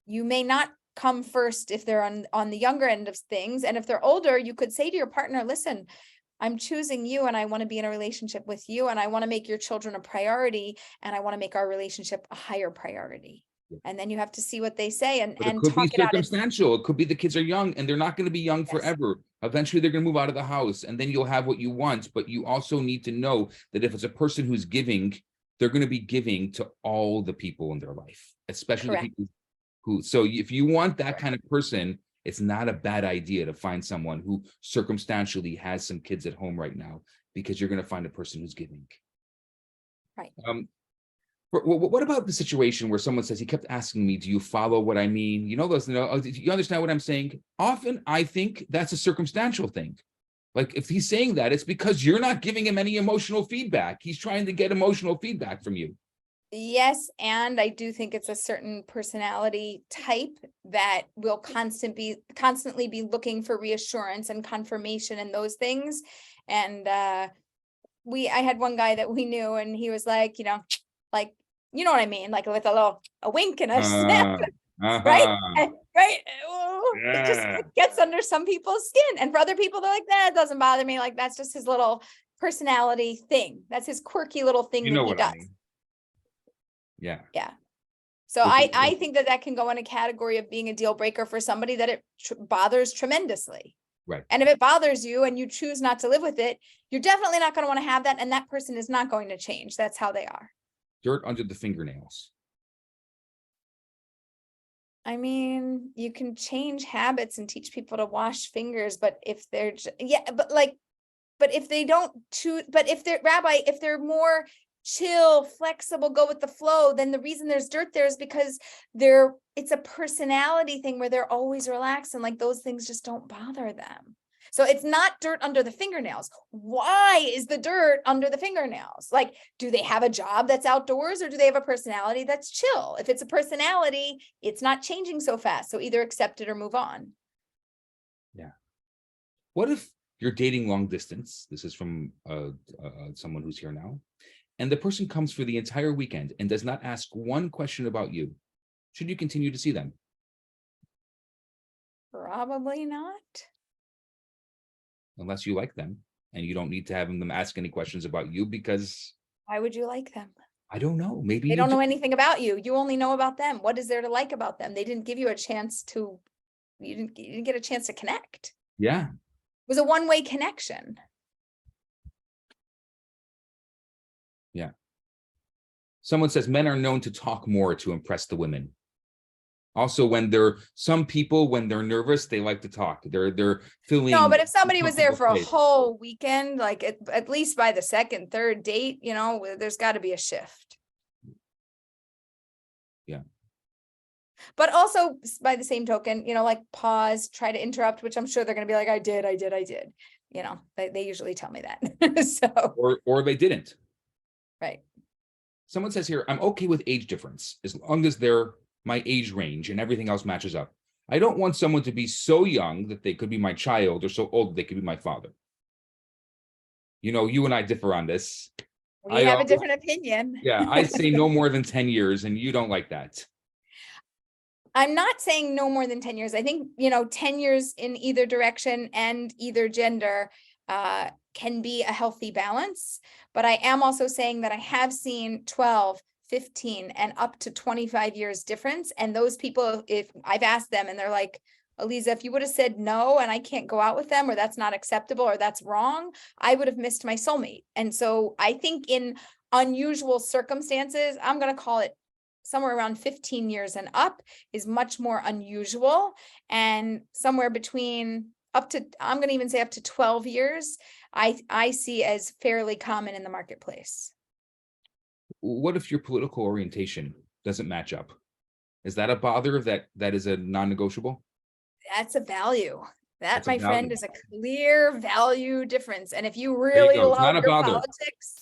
you may not come first if they're on the younger end of things. And if they're older, you could say to your partner, listen, I'm choosing you and I want to be in a relationship with you and I want to make your children a priority and I want to make our relationship a higher priority. And then you have to see what they say and it could talk be circumstantial. It could be the kids are young and they're not going to be young forever. Eventually they're going to move out of the house and then you'll have what you want. But you also need to know that if it's a person who's giving, they're going to be giving to all the people in their life, especially the people who, so if you want that kind of person, it's not a bad idea to find someone who circumstantially has some kids at home right now, because you're going to find a person who's giving. Right. What about the situation where someone says, he kept asking me, do you follow what I mean? Do you understand what I'm saying? Often I think that's a circumstantial thing. Like if he's saying that, it's because you're not giving him any emotional feedback. He's trying to get emotional feedback from you. Yes, and I do think it's a certain personality type that will constantly be looking for reassurance and confirmation and those things. And I had one guy that we knew, and he was like, you know what I mean? Like with a wink and a snap, right? Right? It just gets under some people's skin. And for other people, they're like, it doesn't bother me. Like, that's just his little personality thing. That's his quirky little thing that he does. I mean. Yeah. Yeah. So I think that can go in a category of being a deal breaker for somebody that it bothers tremendously. Right. And if it bothers you and you choose not to live with it, you're definitely not going to want to have that. And that person is not going to change. That's how they are. Dirt under the fingernails. I mean, you can change habits and teach people to wash fingers, but if they're, but if they don't choose, but if they're, Rabbi, if they're more chill, flexible, go with the flow, then the reason there's dirt there is because it's a personality thing where they're always relaxed and like those things just don't bother them. So it's not dirt under the fingernails. Why is the dirt under the fingernails? Like, do they have a job that's outdoors or do they have a personality that's chill? If it's a personality, it's not changing so fast. So either accept it or move on. Yeah. What if you're dating long distance? This is from someone who's here now. And the person comes for the entire weekend and does not ask one question about you. Should you continue to see them? Probably not. Unless you like them and you don't need to have them ask any questions about you because. Why would you like them? I don't know. Maybe they don't know anything about you. You only know about them. What is there to like about them? They didn't give you a chance to, you didn't get a chance to connect. Yeah. It was a one-way connection. Yeah. Someone says men are known to talk more to impress the women. Also, when some people, when they're nervous, they like to talk. They're feeling. No, but if somebody was there for a whole weekend, like at least by the second, third date, there's got to be a shift. Yeah. But also by the same token, like pause, try to interrupt, which I'm sure they're going to be like, I did. They usually tell me that. So. Or they didn't. Right. Someone says here, I'm okay with age difference as long as they're my age range and everything else matches up. I don't want someone to be so young that they could be my child or so old that they could be my father. You and I differ on this. We have a different opinion. Yeah, I say no more than 10 years and you don't like that. I'm not saying no more than 10 years. I think, 10 years in either direction and either gender can be a healthy balance. But I am also saying that I have seen 12, 15 and up to 25 years difference. And those people, if I've asked them and they're like, Aleeza, if you would have said no, and I can't go out with them, or that's not acceptable, or that's wrong, I would have missed my soulmate. And so I think in unusual circumstances, I'm going to call it somewhere around 15 years and up is much more unusual. And somewhere between I'm going to even say up to 12 years, I see as fairly common in the marketplace. What if your political orientation doesn't match up? Is that a bother that is a non-negotiable? That's a value. That, my friend, is a clear value difference. And if you really love your politics,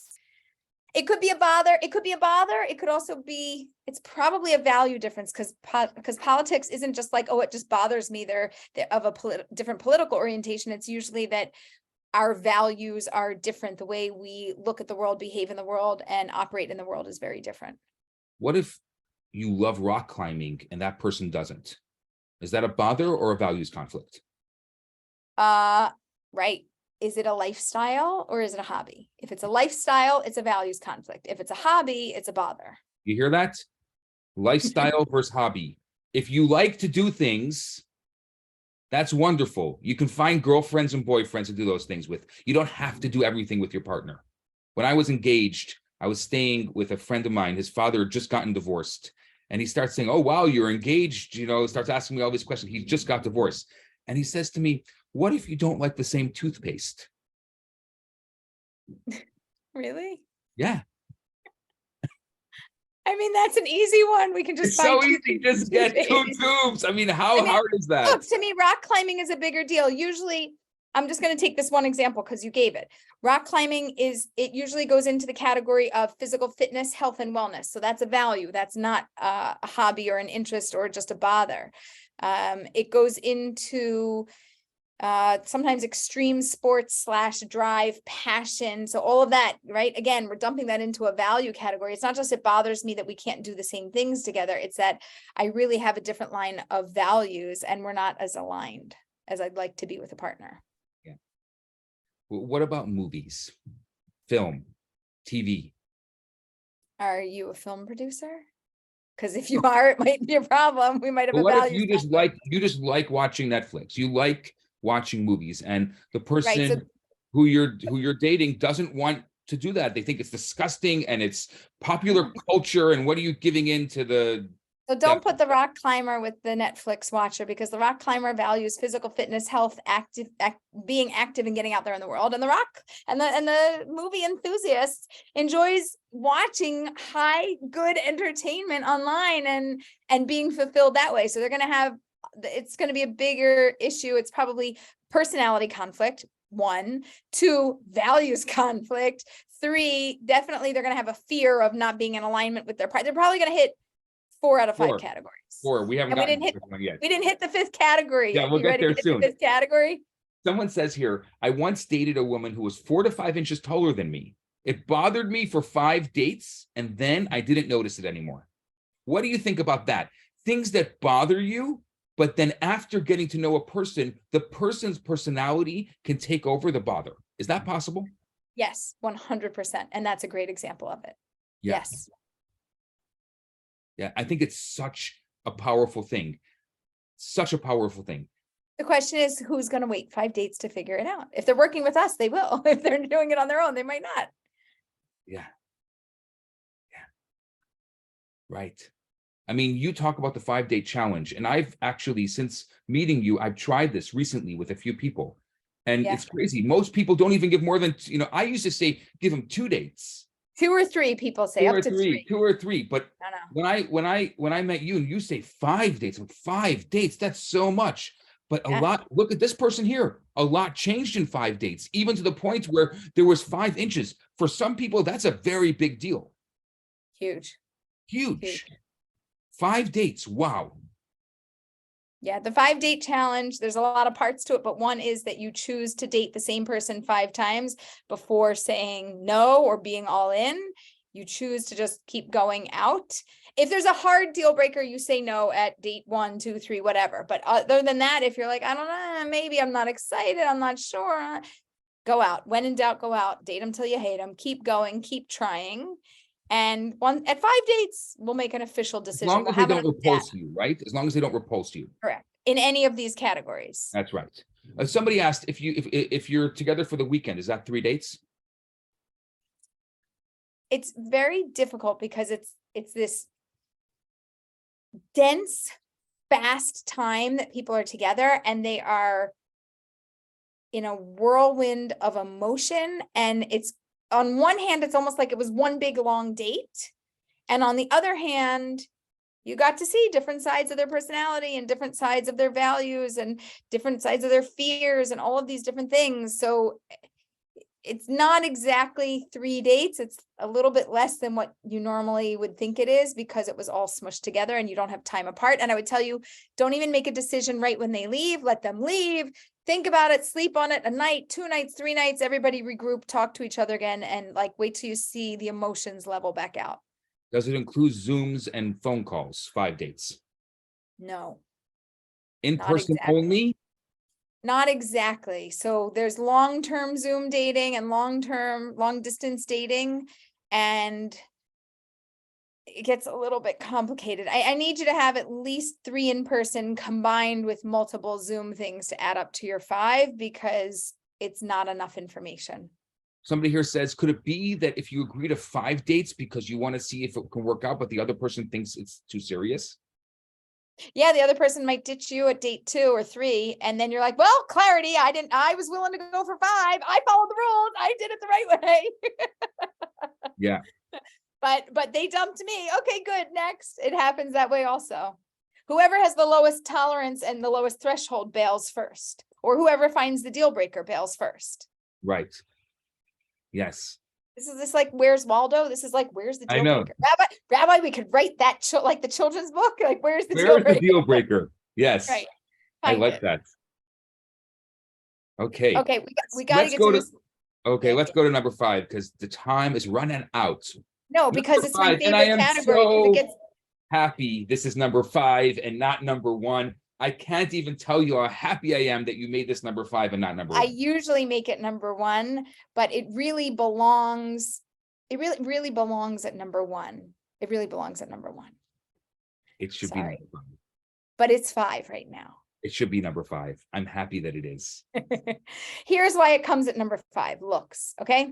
it could be a bother. It could be a bother. It could also be, it's probably a value difference because politics isn't just like, oh, it just bothers me. They're of a different political orientation. It's usually that our values are different. The way we look at the world, behave in the world, and operate in the world is very different. What if you love rock climbing and that person doesn't? Is that a bother or a values conflict? Right. Is it a lifestyle or is it a hobby? If it's a lifestyle, it's a values conflict. If it's a hobby, it's a bother. You hear that? Lifestyle versus hobby. If you like to do things, that's wonderful. You can find girlfriends and boyfriends to do those things with. You don't have to do everything with your partner. When I was engaged, I was staying with a friend of mine. His father had just gotten divorced. And he starts saying, oh, wow, you're engaged. Starts asking me all these questions. He just got divorced. And he says to me, what if you don't like the same toothpaste? Really? Yeah. I mean, that's an easy one. We can just so easy. Just get 2 tubes. I mean, how hard is that? Look, to me, rock climbing is a bigger deal. Usually, I'm just going to take this one example because you gave it. Rock climbing it usually goes into the category of physical fitness, health, and wellness. So that's a value. That's not a hobby or an interest or just a bother. It goes into sometimes extreme sports / drive, passion. So all of that, right? Again, we're dumping that into a value category. It's not just it bothers me that we can't do the same things together. It's that I really have a different line of values and we're not as aligned as I'd like to be with a partner. Yeah. What about movies, film, TV? Are you a film producer? Because if you are, it might be a problem. We might have a value. What if you just like watching Netflix? You like watching movies, and the person who you're dating doesn't want to do that. They think it's disgusting and it's popular culture. And what are you giving in to the? So don't put the rock climber with the Netflix watcher, because the rock climber values physical fitness, health, being active and getting out there in the world. And the movie enthusiast enjoys watching high, good entertainment online and being fulfilled that way. So they're going to have, it's going to be a bigger issue. It's probably personality conflict, 1, 2, values conflict, 3, definitely they're going to have a fear of not being in alignment with their partner. They're probably going to hit 4 out of 5 categories. 4. We haven't gotten to one yet. We didn't hit the 5th category yet. Yeah, we'll get there soon. The 5th category? Someone says here, I once dated a woman who was 4 to 5 inches taller than me. It bothered me for 5 dates, and then I didn't notice it anymore. What do you think about that? Things that bother you, but then after getting to know a person, the person's personality can take over the bother. Is that possible? Yes, 100%. And that's a great example of it. Yeah. Yes. Yeah, I think it's such a powerful thing. Such a powerful thing. The question is, who's going to wait 5 dates to figure it out? If they're working with us, they will. If they're doing it on their own, they might not. Yeah. Yeah. Right. I mean, you talk about the 5-date challenge, and I've actually, since meeting you, I've tried this recently with a few people, and it's crazy. Most people don't even give more than, I used to say, give them 2 dates. 2 or 3 people say, up to 3. 2 or 3. But when I met you and you say 5 dates, like 5 dates, that's so much. But a lot, look at this person here. A lot changed in 5 dates, even to the point where there was 5 inches. For some people, that's a very big deal. Huge. 5 dates. Wow. Yeah, the 5-date challenge, there's a lot of parts to it, but one is that you choose to date the same person 5 times before saying no or being all in. You choose to just keep going out. If there's a hard deal breaker, you say no at date 1, 2, 3, whatever. But other than that, if you're like, I don't know, maybe I'm not excited, I'm not sure, go out. When in doubt, go out. Date them till you hate them. Keep going, keep trying. And at 5 dates, we'll make an official decision. As long as they don't repulse you, right? As long as they don't repulse you. Correct. In any of these categories. That's right. Somebody asked if you're together for the weekend, is that 3 dates? It's very difficult because it's this dense, fast time that people are together, and they are in a whirlwind of emotion. And it's, on one hand, it's almost like it was one big long date. And on the other hand, you got to see different sides of their personality and different sides of their values and different sides of their fears and all of these different things. So it's not exactly 3 dates. It's a little bit less than what you normally would think it is, because it was all smushed together and you don't have time apart. And I would tell you, don't even make a decision right when they leave. Let them leave. Think about it, sleep on it a night, 2 nights, 3 nights, everybody regroup, talk to each other again, and wait till you see the emotions level back out. Does it include Zooms and phone calls, 5 dates? No. In person only? Not exactly. So there's long-term Zoom dating and long distance dating, and it gets a little bit complicated. I need you to have at least 3 in person combined with multiple Zoom things to add up to your 5, because it's not enough information. Somebody here says, could it be that if you agree to 5 dates because you want to see if it can work out, but the other person thinks it's too serious? Yeah, the other person might ditch you at date 2 or 3, and then you're like, well, clarity, I was willing to go for 5. I followed the rules. I did it the right way. Yeah. But they dumped me. Okay, good. Next. It happens that way also. Whoever has the lowest tolerance and the lowest threshold bails first, or whoever finds the deal breaker bails first. Right. Yes. This is just like, where's Waldo? This is like, where's the deal I know. breaker? Rabbi, we could write that like the children's book. Like, where's the deal breaker? Yes. Right. I like that. Okay. Okay, we got to get to this. Okay, let's go to number 5, because the time is running out. No, because it's my favorite category. So happy this is number 5 and not number 1. I can't even tell you how happy I am that you made this number 5 and not number 1. I usually make it number 1, but it really belongs. It really belongs at number 1. It really belongs at number 1. It should be number 5. But it's 5 right now. It should be number 5. I'm happy that it is. Here's why it comes at number 5. Looks. Okay.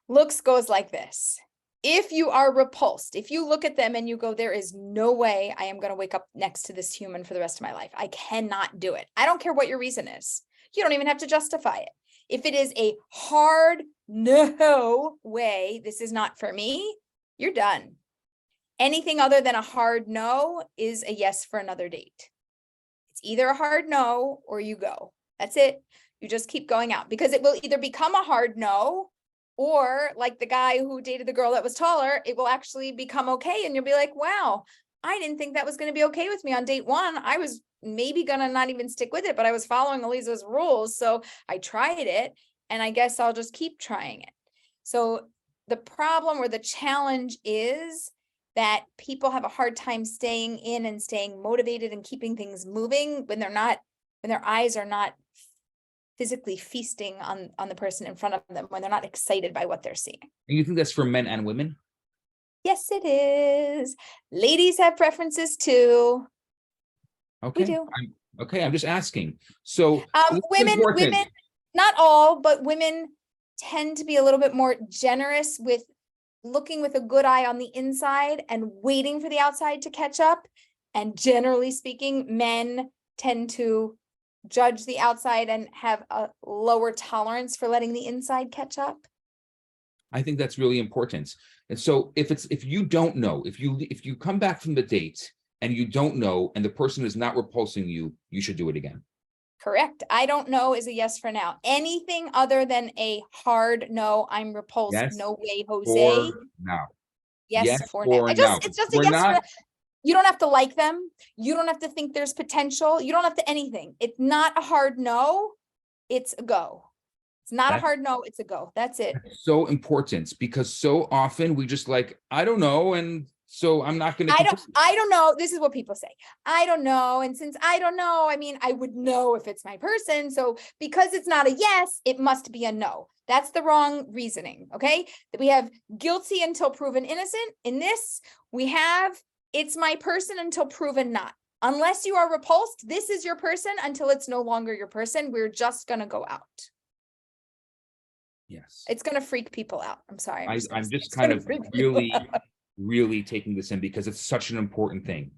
Looks goes like this. If you are repulsed, if you look at them and you go, there is no way I am going to wake up next to this human for the rest of my life. I cannot do it. I don't care what your reason is. You don't even have to justify it. If it is a hard no way, this is not for me, you're done. Anything other than a hard no is a yes for another date. It's either a hard no or you go. That's it. You just keep going out, because it will either become a hard no, or like the guy who dated the girl that was taller, it will actually become okay. And you'll be like, wow, I didn't think that was going to be okay with me on date one. I was maybe going to not even stick with it, but I was following Aleeza's rules. So I tried it, and I guess I'll just keep trying it. So the problem or the challenge is that people have a hard time staying in and staying motivated and keeping things moving when they're not, when their eyes are not physically feasting on the person in front of them, when they're not excited by what they're seeing. And you think that's for men and women? Yes, it is. Ladies have preferences too. Okay. We do. I'm just asking. So women, not all, but women tend to be a little bit more generous with looking with a good eye on the inside and waiting for the outside to catch up. And generally speaking, men tend to judge the outside and have a lower tolerance for letting the inside catch up. I think that's really important. And so if you don't know, if you come back from the date and you don't know, and the person is not repulsing you, you should do it again. Correct. I don't know is a yes for now. Anything other than a hard no, I'm repulsed. Yes, no way, Jose. For now. Yes, for now. It's just a yes for. You don't have to like them. You don't have to think there's potential. You don't have to anything. It's not a hard no. It's a go. It's not a hard no. It's a go. That's it. So important, because so often we just like, I don't know. And so I'm not going to. I don't know. This is what people say. I don't know. And since I don't know, I mean, I would know if it's my person. So because it's not a yes, it must be a no. That's the wrong reasoning. Okay. We have guilty until proven innocent. In this, we have it's my person until proven not. Unless you are repulsed, this is your person until it's no longer your person. We're just going to go out. Yes. It's going to freak people out. I'm sorry. I'm just kind of really taking this in because it's such an important thing.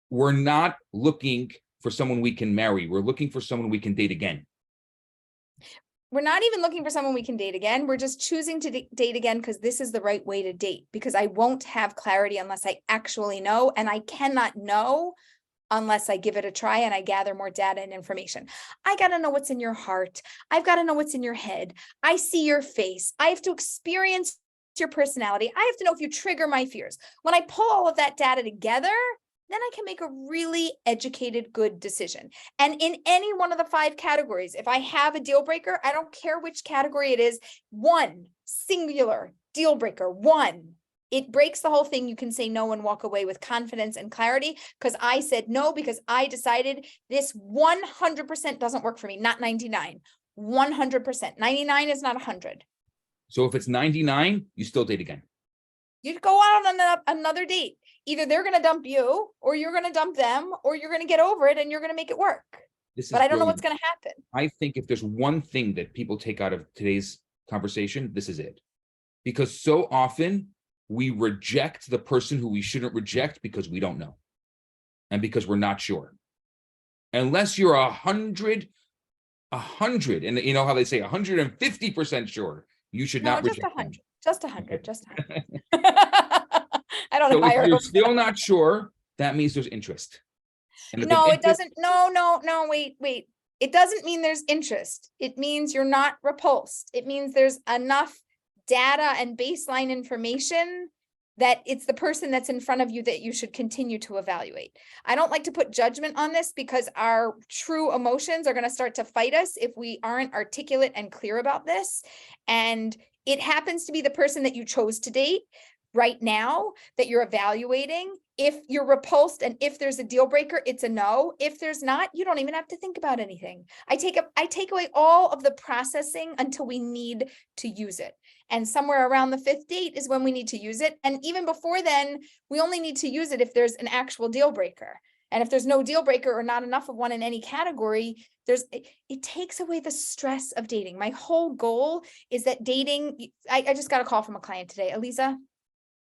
We're not looking for someone we can marry. We're looking for someone we can date again. We're not even looking for someone we can date again. We're just choosing to date again because this is the right way to date, because I won't have clarity unless I actually know, and I cannot know unless I give it a try and I gather more data and information. I got to know what's in your heart. I've got to know what's in your head. I see your face. I have to experience your personality. I have to know if you trigger my fears. When I pull all of that data together, then I can make a really educated, good decision. And in any one of the 5 categories, if I have a deal breaker, I don't care which category it is, one singular deal breaker, one. It breaks the whole thing. You can say no and walk away with confidence and clarity because I said no because I decided this 100% doesn't work for me, not 99, 100%. 99 is not 100. So if it's 99, you still date again. You'd go out on another date. Either they're going to dump you or you're going to dump them or you're going to get over it and you're going to make it work. But I don't know what's going to happen. I think if there's one thing that people take out of today's conversation, this is it. Because so often we reject the person who we shouldn't reject because we don't know. And because we're not sure. Unless you're 100, and you know how they say 150% sure, you should not reject them. Just 100. I don't know. So if you're still not sure, that means there's interest. No, it doesn't. No, wait. It doesn't mean there's interest. It means you're not repulsed. It means there's enough data and baseline information that it's the person that's in front of you that you should continue to evaluate. I don't like to put judgment on this because our true emotions are going to start to fight us if we aren't articulate and clear about this. And it happens to be the person that you chose to date right now that you're evaluating. If you're repulsed and if there's a deal breaker, it's a no. If there's not, you don't even have to think about anything. I take away all of the processing until we need to use it. And somewhere around the 5th date is when we need to use it. And even before then, we only need to use it if there's an actual deal breaker. And if there's no deal breaker or not enough of one in any category, it takes away the stress of dating. My whole goal is that dating, I just got a call from a client today. Aleeza,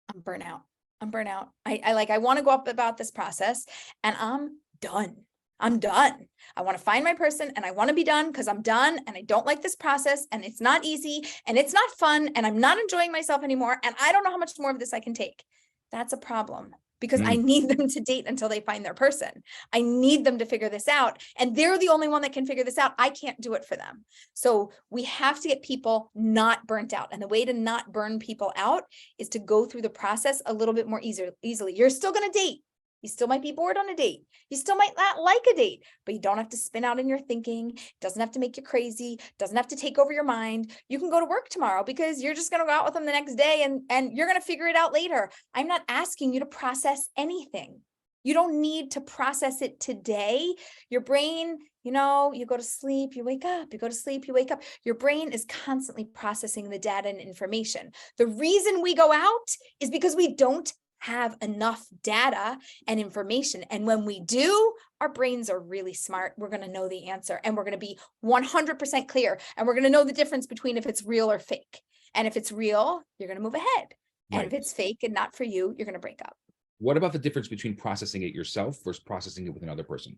I'm burnout. I'm burnout. I want to go up about this process and I'm done. I'm done. I want to find my person and I want to be done because I'm done and I don't like this process and it's not easy and it's not fun and I'm not enjoying myself anymore and I don't know how much more of this I can take. That's a problem because I need them to date until they find their person. I need them to figure this out and they're the only one that can figure this out. I can't do it for them. So we have to get people not burnt out. And the way to not burn people out is to go through the process a little bit more easily. You're still going to date. You still might be bored on a date. You still might not like a date, but you don't have to spin out in your thinking. It doesn't have to make you crazy. It doesn't have to take over your mind. You can go to work tomorrow because you're just going to go out with them the next day and you're going to figure it out later. I'm not asking you to process anything. You don't need to process it today. Your brain, you go to sleep, you wake up, you go to sleep, you wake up. Your brain is constantly processing the data and information. The reason we go out is because we don't have enough data and information. And when we do, our brains are really smart. We're going to know the answer and we're going to be 100% clear. And we're going to know the difference between if it's real or fake. And if it's real, you're going to move ahead. And if it's fake and not for you, you're going to break up. What about the difference between processing it yourself versus processing it with another person,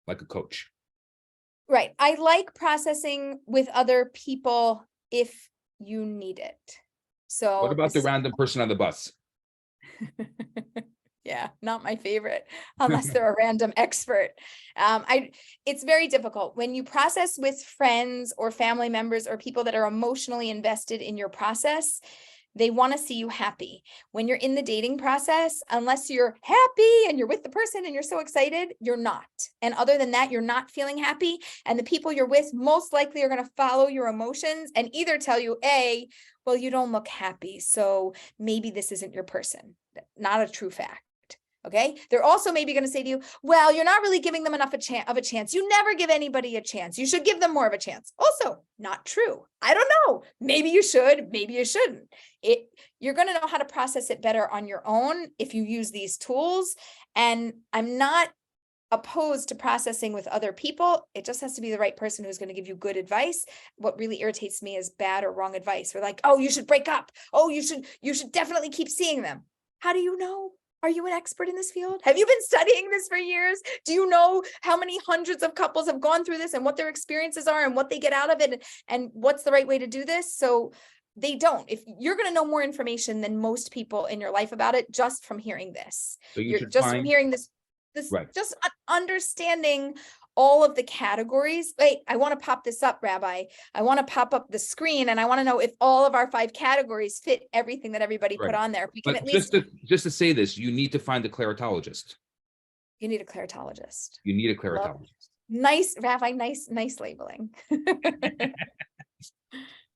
like a coach? Right. I like processing with other people if you need it. So what about the random person on the bus? Yeah, not my favorite, unless they're a random expert. It's very difficult when you process with friends or family members or people that are emotionally invested in your process. They want to see you happy. When you're in the dating process, unless you're happy and you're with the person and you're so excited, you're not. And other than that, you're not feeling happy. And the people you're with most likely are going to follow your emotions and either tell you, well, you don't look happy, so maybe this isn't your person. Not a true fact. Okay. They're also maybe going to say to you, well, you're not really giving them enough of a chance. You never give anybody a chance. You should give them more of a chance. Also not true. I don't know. Maybe you should, maybe you shouldn't. You're going to know how to process it better on your own if you use these tools. And I'm not opposed to processing with other people. It just has to be the right person who's going to give you good advice. What really irritates me is bad or wrong advice. We're like, oh, you should break up. Oh, you should definitely keep seeing them. How do you know? Are you an expert in this field? Have you been studying this for years? Do you know how many hundreds of couples have gone through this and what their experiences are and what they get out of it and what's the right way to do this? So they don't. If you're going to know more information than most people in your life about it, just from hearing this, So from hearing this, right. Just understanding all of the categories. Wait, I want to pop this up, Rabbi. I want to pop up the screen and I want to know if all of our 5 categories fit everything that everybody put on there. If we can But at least just to say this, you need to find a claritologist. You need a claritologist. You need a claritologist. Nice, Rabbi, nice labeling.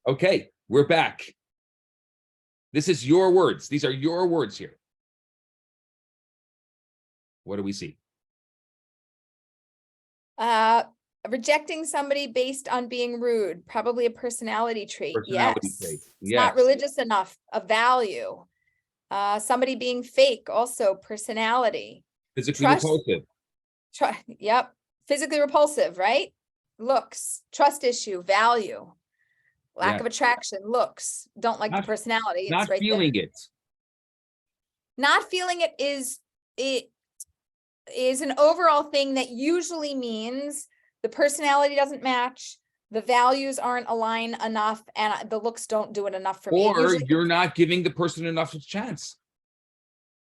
Okay, we're back. This is your words. These are your words here. What do we see? Rejecting somebody based on being rude, probably a personality trait. Personality Yes. trait. It's not religious enough, a value. Somebody being fake, also personality. Physically repulsive. Yep. Physically repulsive, right? Looks, trust issue, value. Lack of attraction, looks, don't like the personality. Not feeling it. Not feeling it is an overall thing that usually means the personality doesn't match, the values aren't aligned enough, and the looks don't do it enough for me. Or you're not giving the person enough of a chance,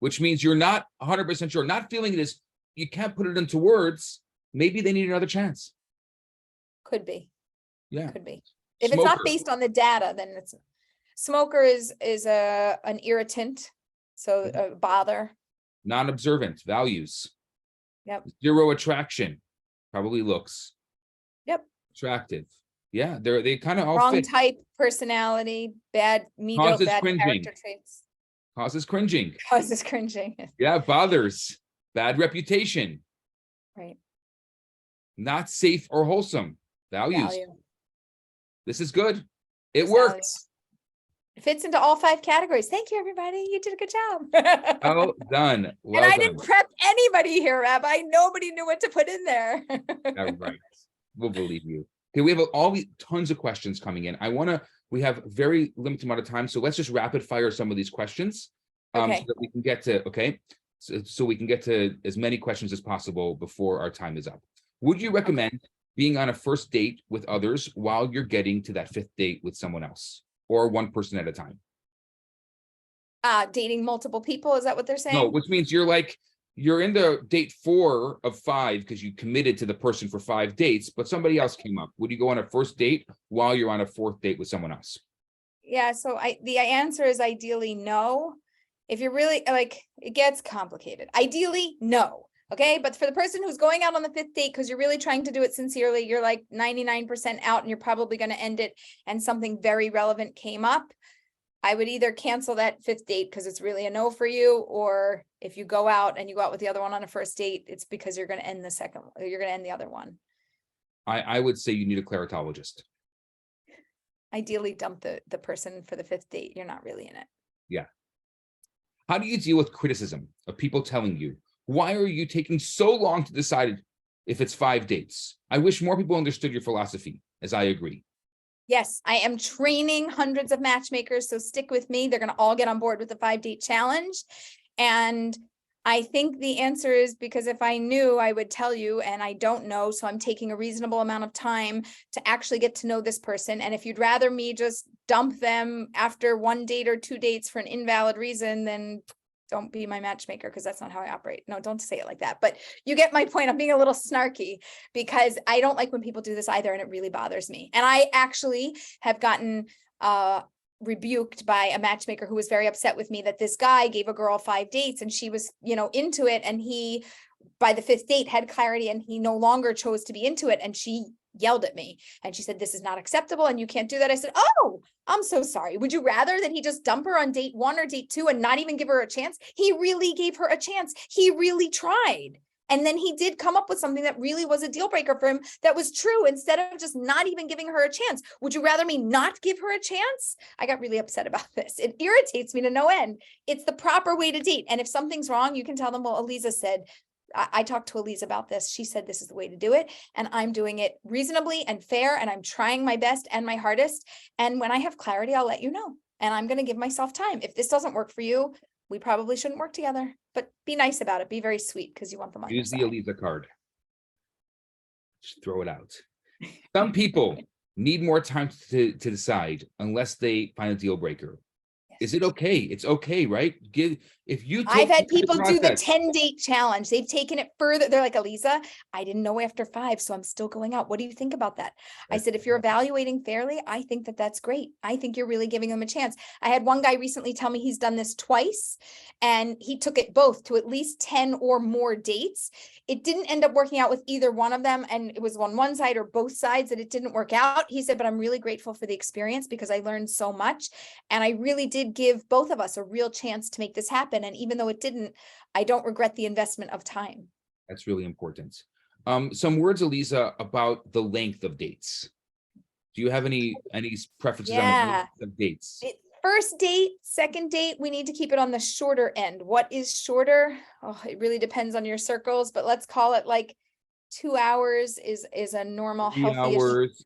which means you're not 100% sure. Not feeling it is, you can't put it into words. Maybe they need another chance. Could be. Yeah. Could be. If it's not based on the data, then it's smoker is an irritant, so a bother. Non-observant, values. Yep. Zero attraction, probably looks. Yep. Attractive. Yeah, they kind of all wrong fit. Type, personality, bad bad character traits. Causes cringing. Causes cringing. Yeah, bothers. Bad reputation. Right. Not safe or wholesome. Values. Value. This is good. It works. It fits into all 5 categories. Thank you, everybody. You did a good job. Well done. Well and I done. didn't prep anybody here, Rabbi. Nobody knew what to put in there. Yeah, right. We'll believe you. Okay, we have tons of questions coming in. We have very limited amount of time, so let's just rapid fire some of these questions. Okay. So that we can get to, okay, so we can get to as many questions as possible before our time is up. Would you recommend being on a first date with others while you're getting to that fifth date with someone else, or one person at a time? Dating multiple people, is that what they're saying? No, which means you're in the date 4 of 5 because you committed to the person for 5 dates, but somebody else came up. Would you go on a first date while you're on a 4th date with someone else? Yeah, so the answer is ideally no. If you're really like, it gets complicated. Ideally, no. Okay, but for the person who's going out on the 5th date because you're really trying to do it sincerely, you're like 99% out and you're probably going to end it, and something very relevant came up, I would either cancel that 5th date because it's really a no for you, or if you go out and you go out with the other one on a first date, it's because you're going to end the second, you're going to end the other one. I would say you need a climatologist. Ideally dump the person for the 5th date. You're not really in it. Yeah. How do you deal with criticism of people telling you, why are you taking so long to decide if it's 5 dates? I wish more people understood your philosophy, as I agree. Yes, I am training hundreds of matchmakers, so stick with me. They're going to all get on board with the 5-date challenge. And I think the answer is because if I knew, I would tell you, and I don't know. So I'm taking a reasonable amount of time to actually get to know this person. And if you'd rather me just dump them after 1 date or 2 dates for an invalid reason, then don't be my matchmaker, because that's not how I operate. No, don't say it like that. But you get my point. I'm being a little snarky because I don't like when people do this either, and it really bothers me. And I actually have gotten rebuked by a matchmaker who was very upset with me that this guy gave a girl 5 dates and she was, into it. And he, by the 5th date, had clarity and he no longer chose to be into it. And she yelled at me and she said, this is not acceptable and you can't do that. I said, oh, I'm so sorry. Would you rather that he just dump her on date 1 or date 2 and not even give her a chance? He really gave her a chance. He really tried. And then he did come up with something that really was a deal breaker for him that was true, instead of just not even giving her a chance. Would you rather me not give her a chance? I got really upset about this. It irritates me to no end. It's the proper way to date. And if something's wrong, you can tell them, well, Aleeza said, I talked to Aleeza about this. She said this is the way to do it. And I'm doing it reasonably and fair. And I'm trying my best and my hardest. And when I have clarity, I'll let you know. And I'm going to give myself time. If this doesn't work for you, we probably shouldn't work together. But be nice about it. Be very sweet, because you want them on your Use the side. Aleeza card. Just throw it out. Some people need more time to decide unless they find a deal breaker. Is it okay? It's okay, right? I've had people do the 10-date challenge. They've taken it further. They're like, Aleeza, I didn't know after 5, so I'm still going out. What do you think about that? I said, if you're evaluating fairly, I think that that's great. I think you're really giving them a chance. I had one guy recently tell me he's done this twice, and he took it both to at least 10 or more dates. It didn't end up working out with either one of them, and it was on one side or both sides that it didn't work out. He said, but I'm really grateful for the experience because I learned so much, and I really did give both of us a real chance to make this happen. And even though it didn't, I don't regret the investment of time. That's really important. Some words, Aleeza, about the length of dates. Do you have any preferences on the length of dates? First date, second date, we need to keep it on the shorter end. What is shorter? Oh, it really depends on your circles, but let's call it like 2 hours is a normal, 3 healthy. hours.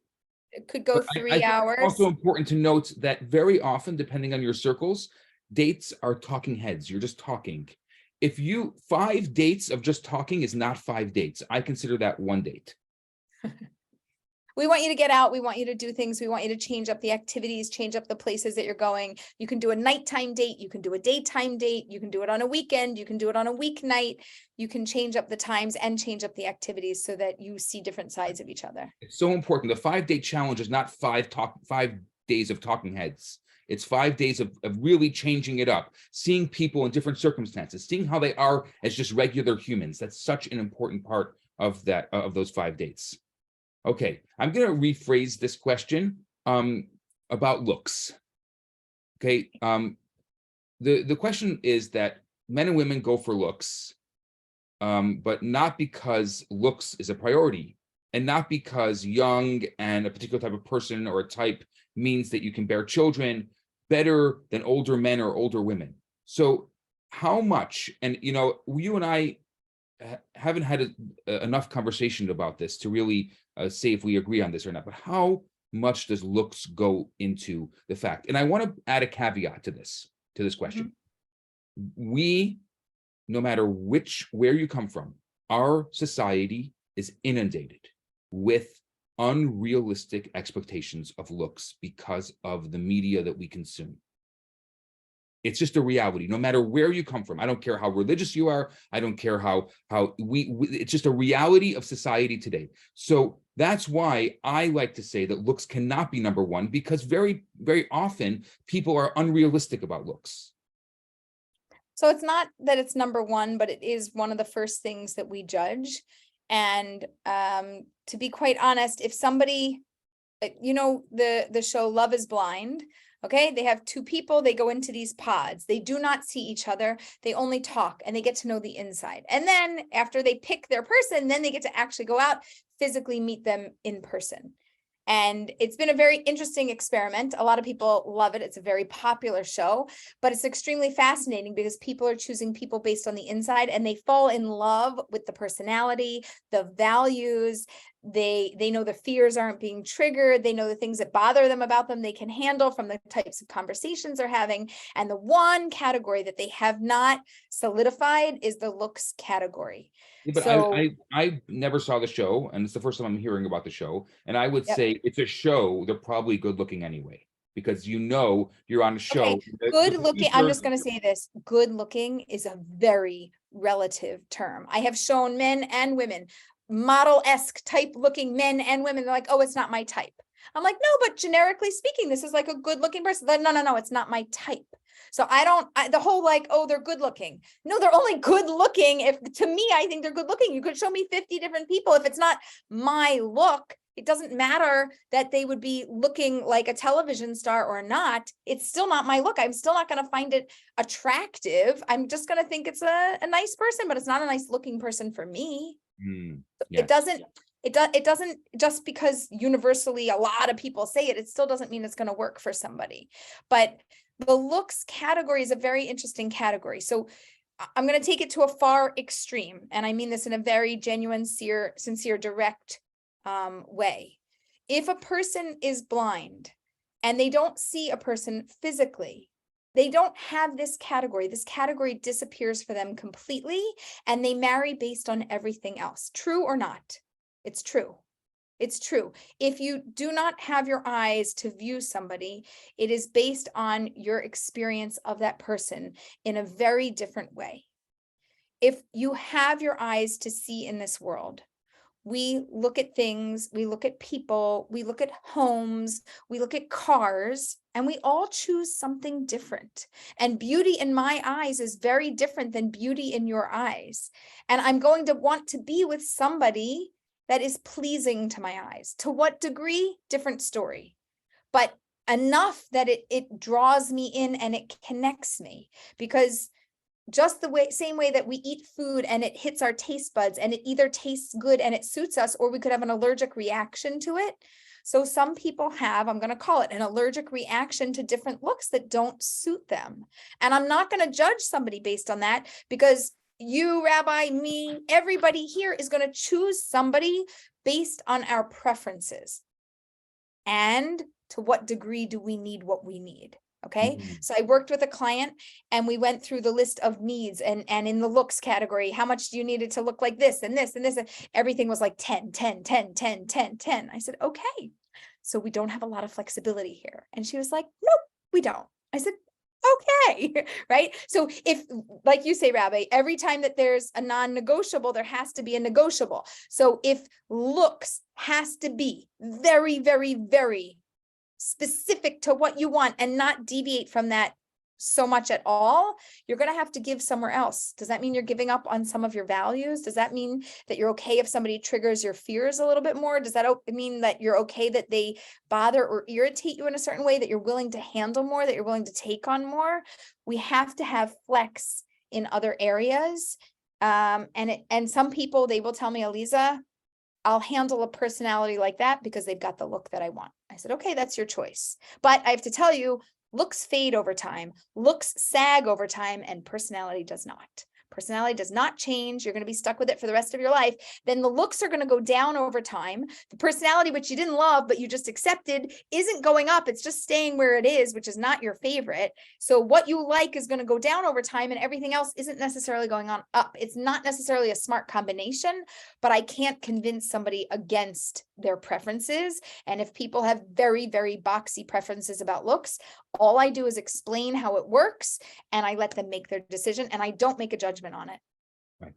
It could go 3 hours. It's also important to note that very often, depending on your circles, dates are talking heads. You're just talking. If 5 dates of just talking is not 5 dates. I consider that 1 date. We want you to get out. We want you to do things. We want you to change up the activities, change up the places that you're going. You can do a nighttime date. You can do a daytime date. You can do it on a weekend. You can do it on a weeknight. You can change up the times and change up the activities so that you see different sides of each other. It's so important. The 5-date challenge is not 5 days of talking heads. It's 5 days of really changing it up, seeing people in different circumstances, seeing how they are as just regular humans. That's such an important part of those 5 dates. Okay, I'm going to rephrase this question about looks. Okay, the question is that men and women go for looks, but not because looks is a priority, and not because young and a particular type of person or a type means that you can bear children better than older men or older women. So how much, and you and I haven't had enough conversation about this to really say if we agree on this or not, but how much does looks go into the fact? And I want to add a caveat to this question. No matter where you come from, our society is inundated with unrealistic expectations of looks because of the media that we consume. It's just a reality, no matter where you come from. I don't care how religious you are. I don't care how it's just a reality of society today. So that's why I like to say that looks cannot be number one, because very, very often people are unrealistic about looks. So it's not that it's number one, but it is one of the first things that we judge. And to be quite honest, if somebody, the show Love is Blind, okay, they have two people, they go into these pods, they do not see each other, they only talk and they get to know the inside. And then after they pick their person, then they get to actually go out, physically meet them in person. And it's been a very interesting experiment. A lot of people love it. It's a very popular show, but it's extremely fascinating because people are choosing people based on the inside, and they fall in love with the personality, the values. They know the fears aren't being triggered. They know the things that bother them about them they can handle from the types of conversations they're having. And the one category that they have not solidified is the looks category. Yeah, but So, I never saw the show, and it's the first time I'm hearing about the show. And I would Yep. say it's a show. They're probably good looking anyway, because you're on a show. Okay, good looking, I'm just going to say this, good looking is a very relative term. I have shown men and women, model-esque type looking men and women. They're like, oh, it's not my type. I'm like, no, but generically speaking, this is like a good looking person. Like, no, it's not my type. So the whole like, oh, they're good looking. No, they're only good looking if, to me, I think they're good looking. You could show me 50 different people. If it's not my look, it doesn't matter that they would be looking like a television star or not. It's still not my look. I'm still not going to find it attractive. I'm just going to think it's a nice person, but it's not a nice looking person for me. Yes. It doesn't, just because universally a lot of people say it still doesn't mean it's going to work for somebody. But the looks category is a very interesting category. So I'm going to take it to a far extreme. And I mean this in a very genuine, sincere, direct way. If a person is blind and they don't see a person physically, they don't have this category. This category disappears for them completely, and they marry based on everything else. True or not? It's true. It's true. If you do not have your eyes to view somebody, it is based on your experience of that person in a very different way. If you have your eyes to see in this world, we look at things, we look at people, we look at homes, we look at cars, and we all choose something different. And beauty in my eyes is very different than beauty in your eyes. And I'm going to want to be with somebody that is pleasing to my eyes. To what degree? Different story. But enough that it draws me in and it connects me, because just the same way that we eat food and it hits our taste buds and it either tastes good and it suits us, or we could have an allergic reaction to it. So some people have, I'm going to call it an allergic reaction to different looks that don't suit them. And I'm not going to judge somebody based on that, because you, Rabbi, me, everybody here is going to choose somebody based on our preferences. And to what degree do we need what we need? Okay. So I worked with a client and we went through the list of needs, and in the looks category, how much do you need it to look like this and this and this? And everything was like 10, 10, 10, 10, 10, 10. I said, okay, so we don't have a lot of flexibility here. And she was like, nope, we don't. I said, okay, right? So if, like you say, Rabbi, every time that there's a non-negotiable, there has to be a negotiable. So if looks has to be very, very, very specific to what you want and not deviate from that so much at all, you're going to have to give somewhere else. Does that mean you're giving up on some of your values? Does that mean that you're okay if somebody triggers your fears a little bit more? Does that mean that you're okay that they bother or irritate you in a certain way, that you're willing to handle more, that you're willing to take on more? We have to have flex in other areas. And some people, they will tell me, Aleeza, I'll handle a personality like that because they've got the look that I want. I said, okay, that's your choice. But I have to tell you, looks fade over time, looks sag over time, and personality does not. personality does not change, you're going to be stuck with it for the rest of your life, then the looks are going to go down over time. The personality, which you didn't love, but you just accepted, isn't going up. It's just staying where it is, which is not your favorite. So what you like is going to go down over time, and everything else isn't necessarily going on up. It's not necessarily a smart combination, but I can't convince somebody against their preferences. And if people have very, very boxy preferences about looks, all I do is explain how it works, and I let them make their decision, and I don't make a judgment on it. Right.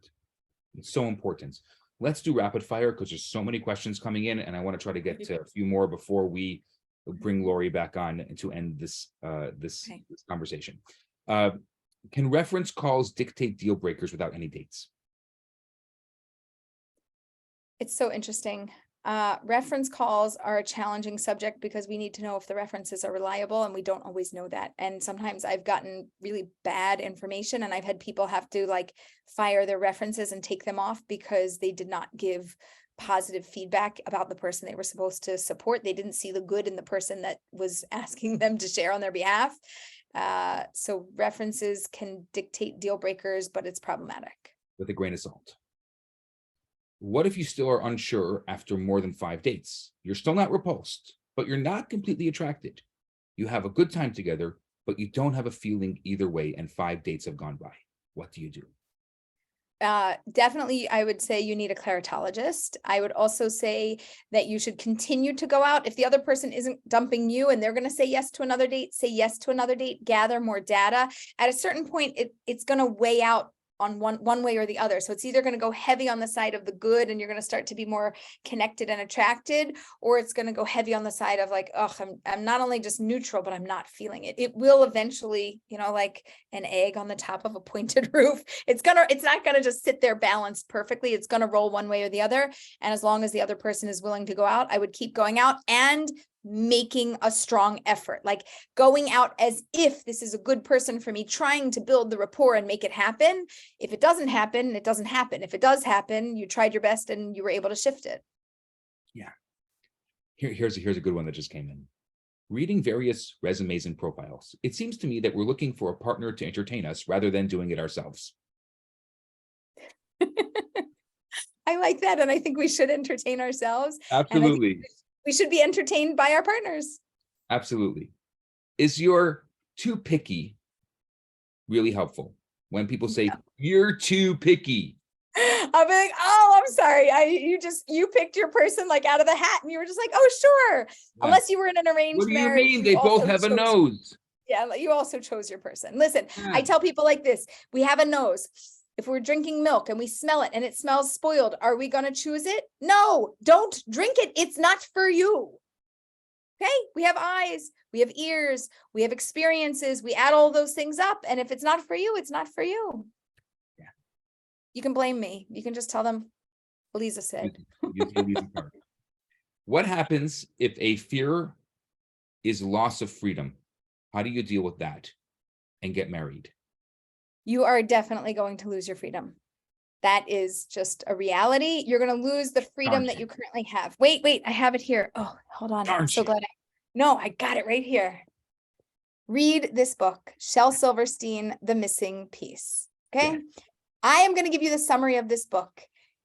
It's so important. Let's do rapid fire because there's so many questions coming in, and I want to try to get to a few more before we bring Laurie back on to end this this conversation. Can reference calls dictate deal breakers without any dates? It's so interesting. Reference calls are a challenging subject because we need to know if the references are reliable, and we don't always know that. And sometimes I've gotten really bad information, and I've had people have to like fire their references and take them off because they did not give positive feedback about the person they were supposed to support. They didn't see the good in the person that was asking them to share on their behalf. So references can dictate deal breakers, but it's problematic. With a grain of salt. What if you still are unsure after more than 5 dates? You're still not repulsed, but you're not completely attracted. You have a good time together, but you don't have a feeling either way, and 5 dates have gone by. What do you do? Definitely, I would say you need a claritologist. I would also say that you should continue to go out. If the other person isn't dumping you and they're going to say yes to another date, say yes to another date, gather more data. At a certain point, it's going to weigh out on one way or the other. So it's either going to go heavy on the side of the good, and you're going to start to be more connected and attracted, or it's going to go heavy on the side of like, oh, I'm not only just neutral, but I'm not feeling it. It will eventually, like an egg on the top of a pointed roof. It's not going to just sit there balanced perfectly. It's going to roll one way or the other. And as long as the other person is willing to go out, I would keep going out and making a strong effort, like going out as if this is a good person for me, trying to build the rapport and make it happen. If it doesn't happen, it doesn't happen. If it does happen, you tried your best and you were able to shift it. Yeah. Here's a good one that just came in. Reading various resumes and profiles, it seems to me that we're looking for a partner to entertain us rather than doing it ourselves. I like that. And I think we should entertain ourselves. Absolutely. We should be entertained by our partners. Absolutely. Is your too picky really helpful? When people say you're too picky, I'll be like, oh, I'm sorry. You picked your person like out of the hat, and you were just like, oh, sure. Yeah. Unless you were in an arranged what do you marriage. mean? They both have a nose. Yeah, you also chose your person. Listen, I tell people like this: we have a nose. If we're drinking milk and we smell it and it smells spoiled, are we going to choose it? No, don't drink it. It's not for you. Okay. We have eyes, we have ears, we have experiences. We add all those things up. And if it's not for you, it's not for you. Yeah. You can blame me. You can just tell them, Aleeza said. What happens if a fear is loss of freedom? How do you deal with that and get married? You are definitely going to lose your freedom. That is just a reality. You're going to lose the freedom that you currently have. Wait, I have it here. Oh, hold on. I'm so glad. I got it right here. Read this book, Shel Silverstein, The Missing Piece. Okay. Yeah. I am going to give you the summary of this book.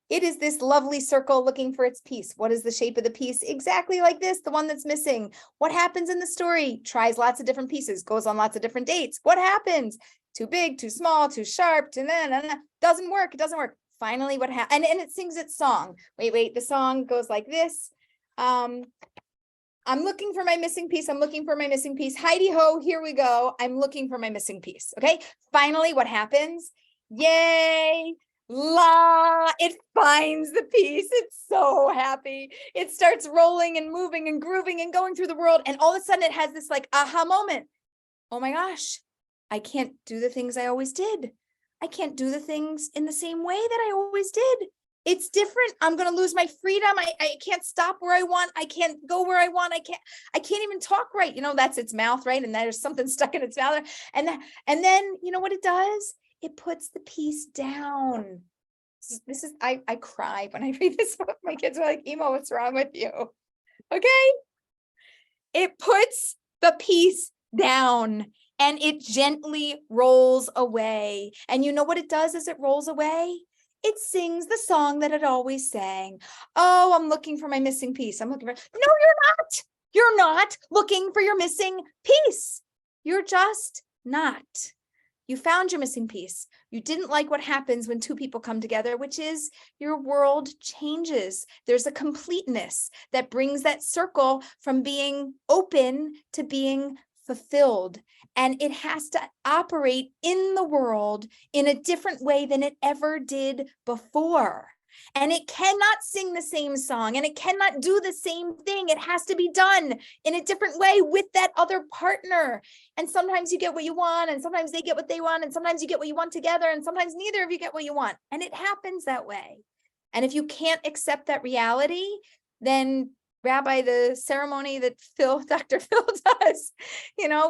It is this lovely circle looking for its piece. What is the shape of the piece? Exactly like this, the one that's missing. What happens in the story? Tries lots of different pieces, goes on lots of different dates. What happens? Too big, too small, too sharp, doesn't work. It doesn't work. Finally, what happened? And it sings its song. Wait. The song goes like this. I'm looking for my missing piece. I'm looking for my missing piece. Heidi ho, here we go. I'm looking for my missing piece. Okay. Finally, what happens? Yay. It finds the piece. It's so happy. It starts rolling and moving and grooving and going through the world. And all of a sudden it has this like aha moment. Oh my gosh. I can't do the things I always did. I can't do the things in the same way that I always did. It's different. I'm going to lose my freedom. I can't stop where I want. I can't go where I want. I can't even talk right. That's its mouth, right? And there's something stuck in its mouth. And then, you know what it does? It puts the piece down. I cry when I read this book. My kids are like, Emo, what's wrong with you? Okay. It puts the piece down. and it gently rolls away. And you know what it does as it rolls away? It sings the song that it always sang. Oh, I'm looking for my missing piece. I'm looking for, no, you're not. You're not looking for your missing piece. You're just not. You found your missing piece. You didn't like what happens when two people come together, which is your world changes. There's a completeness that brings that circle from being open to being fulfilled. And it has to operate in the world in a different way than it ever did before. And it cannot sing the same song, and it cannot do the same thing. It has to be done in a different way with that other partner. And sometimes you get what you want, and sometimes they get what they want, and sometimes you get what you want together, and sometimes neither of you get what you want. And it happens that way. And if you can't accept that reality, then Rabbi, the ceremony that Dr. Phil does,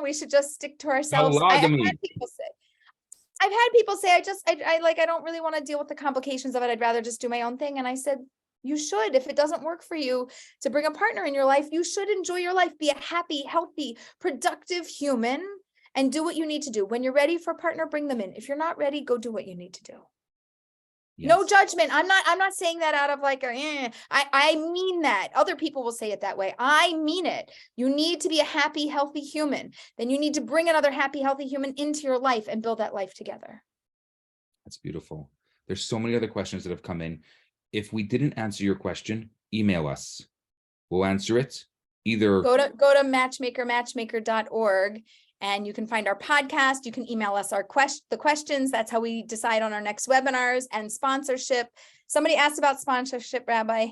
we should just stick to ourselves. I've had people say, I don't really want to deal with the complications of it. I'd rather just do my own thing. And I said, you should. If it doesn't work for you to bring a partner in your life, you should enjoy your life, be a happy, healthy, productive human, and do what you need to do. When you're ready for a partner, bring them in. If you're not ready, go do what you need to do. Yes. No judgment. I'm not saying that out of like, I mean that. Other people will say it that way. I mean it. You need to be a happy, healthy human. Then you need to bring another happy, healthy human into your life and build that life together. That's beautiful. There's so many other questions that have come in. If we didn't answer your question, email us. We'll answer it. Either go to matchmaker.org. And you can find our podcast. You can email us the questions. That's how we decide on our next webinars and sponsorship. Somebody asked about sponsorship, Rabbi.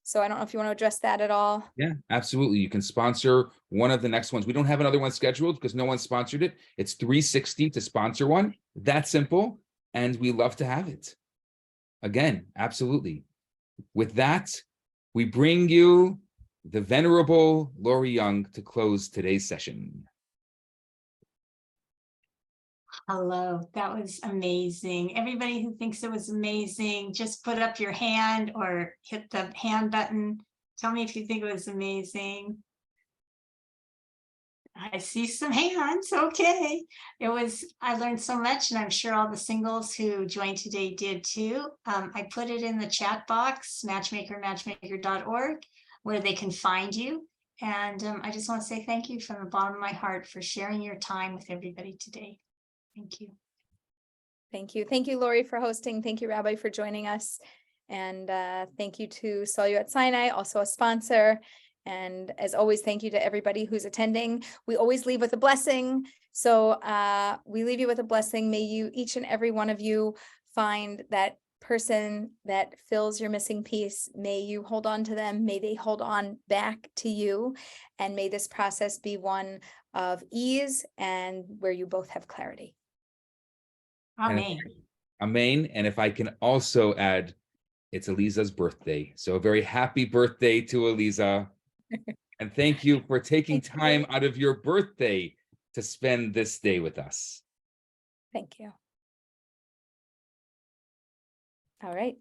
So I don't know if you want to address that at all. Yeah, absolutely. You can sponsor one of the next ones. We don't have another one scheduled because no one sponsored it. It's $360 to sponsor one. That simple. And we love to have it. Again, absolutely. With that, we bring you the Venerable Laurie Young to close today's session. Hello, that was amazing. Everybody who thinks it was amazing, just put up your hand or hit the hand button. Tell me if you think it was amazing. I see some hands. Okay. I learned so much, and I'm sure all the singles who joined today did too. I put it in the chat box, matchmaker.org, where they can find you. And I just want to say thank you from the bottom of my heart for sharing your time with everybody today. Thank you. Thank you. Thank you, Laurie, for hosting. Thank you, Rabbi, for joining us. And thank you to Saw You at Sinai, also a sponsor. And as always, thank you to everybody who's attending. We always leave with a blessing. So we leave you with a blessing. May you, each and every one of you, find that person that fills your missing piece. May you hold on to them. May they hold on back to you. And may this process be one of ease and where you both have clarity. Amen. Amen. And if I can also add, it's Aleeza's birthday. So a very happy birthday to Aleeza. And thank you for taking time out of your birthday to spend this day with us. Thank you. All right.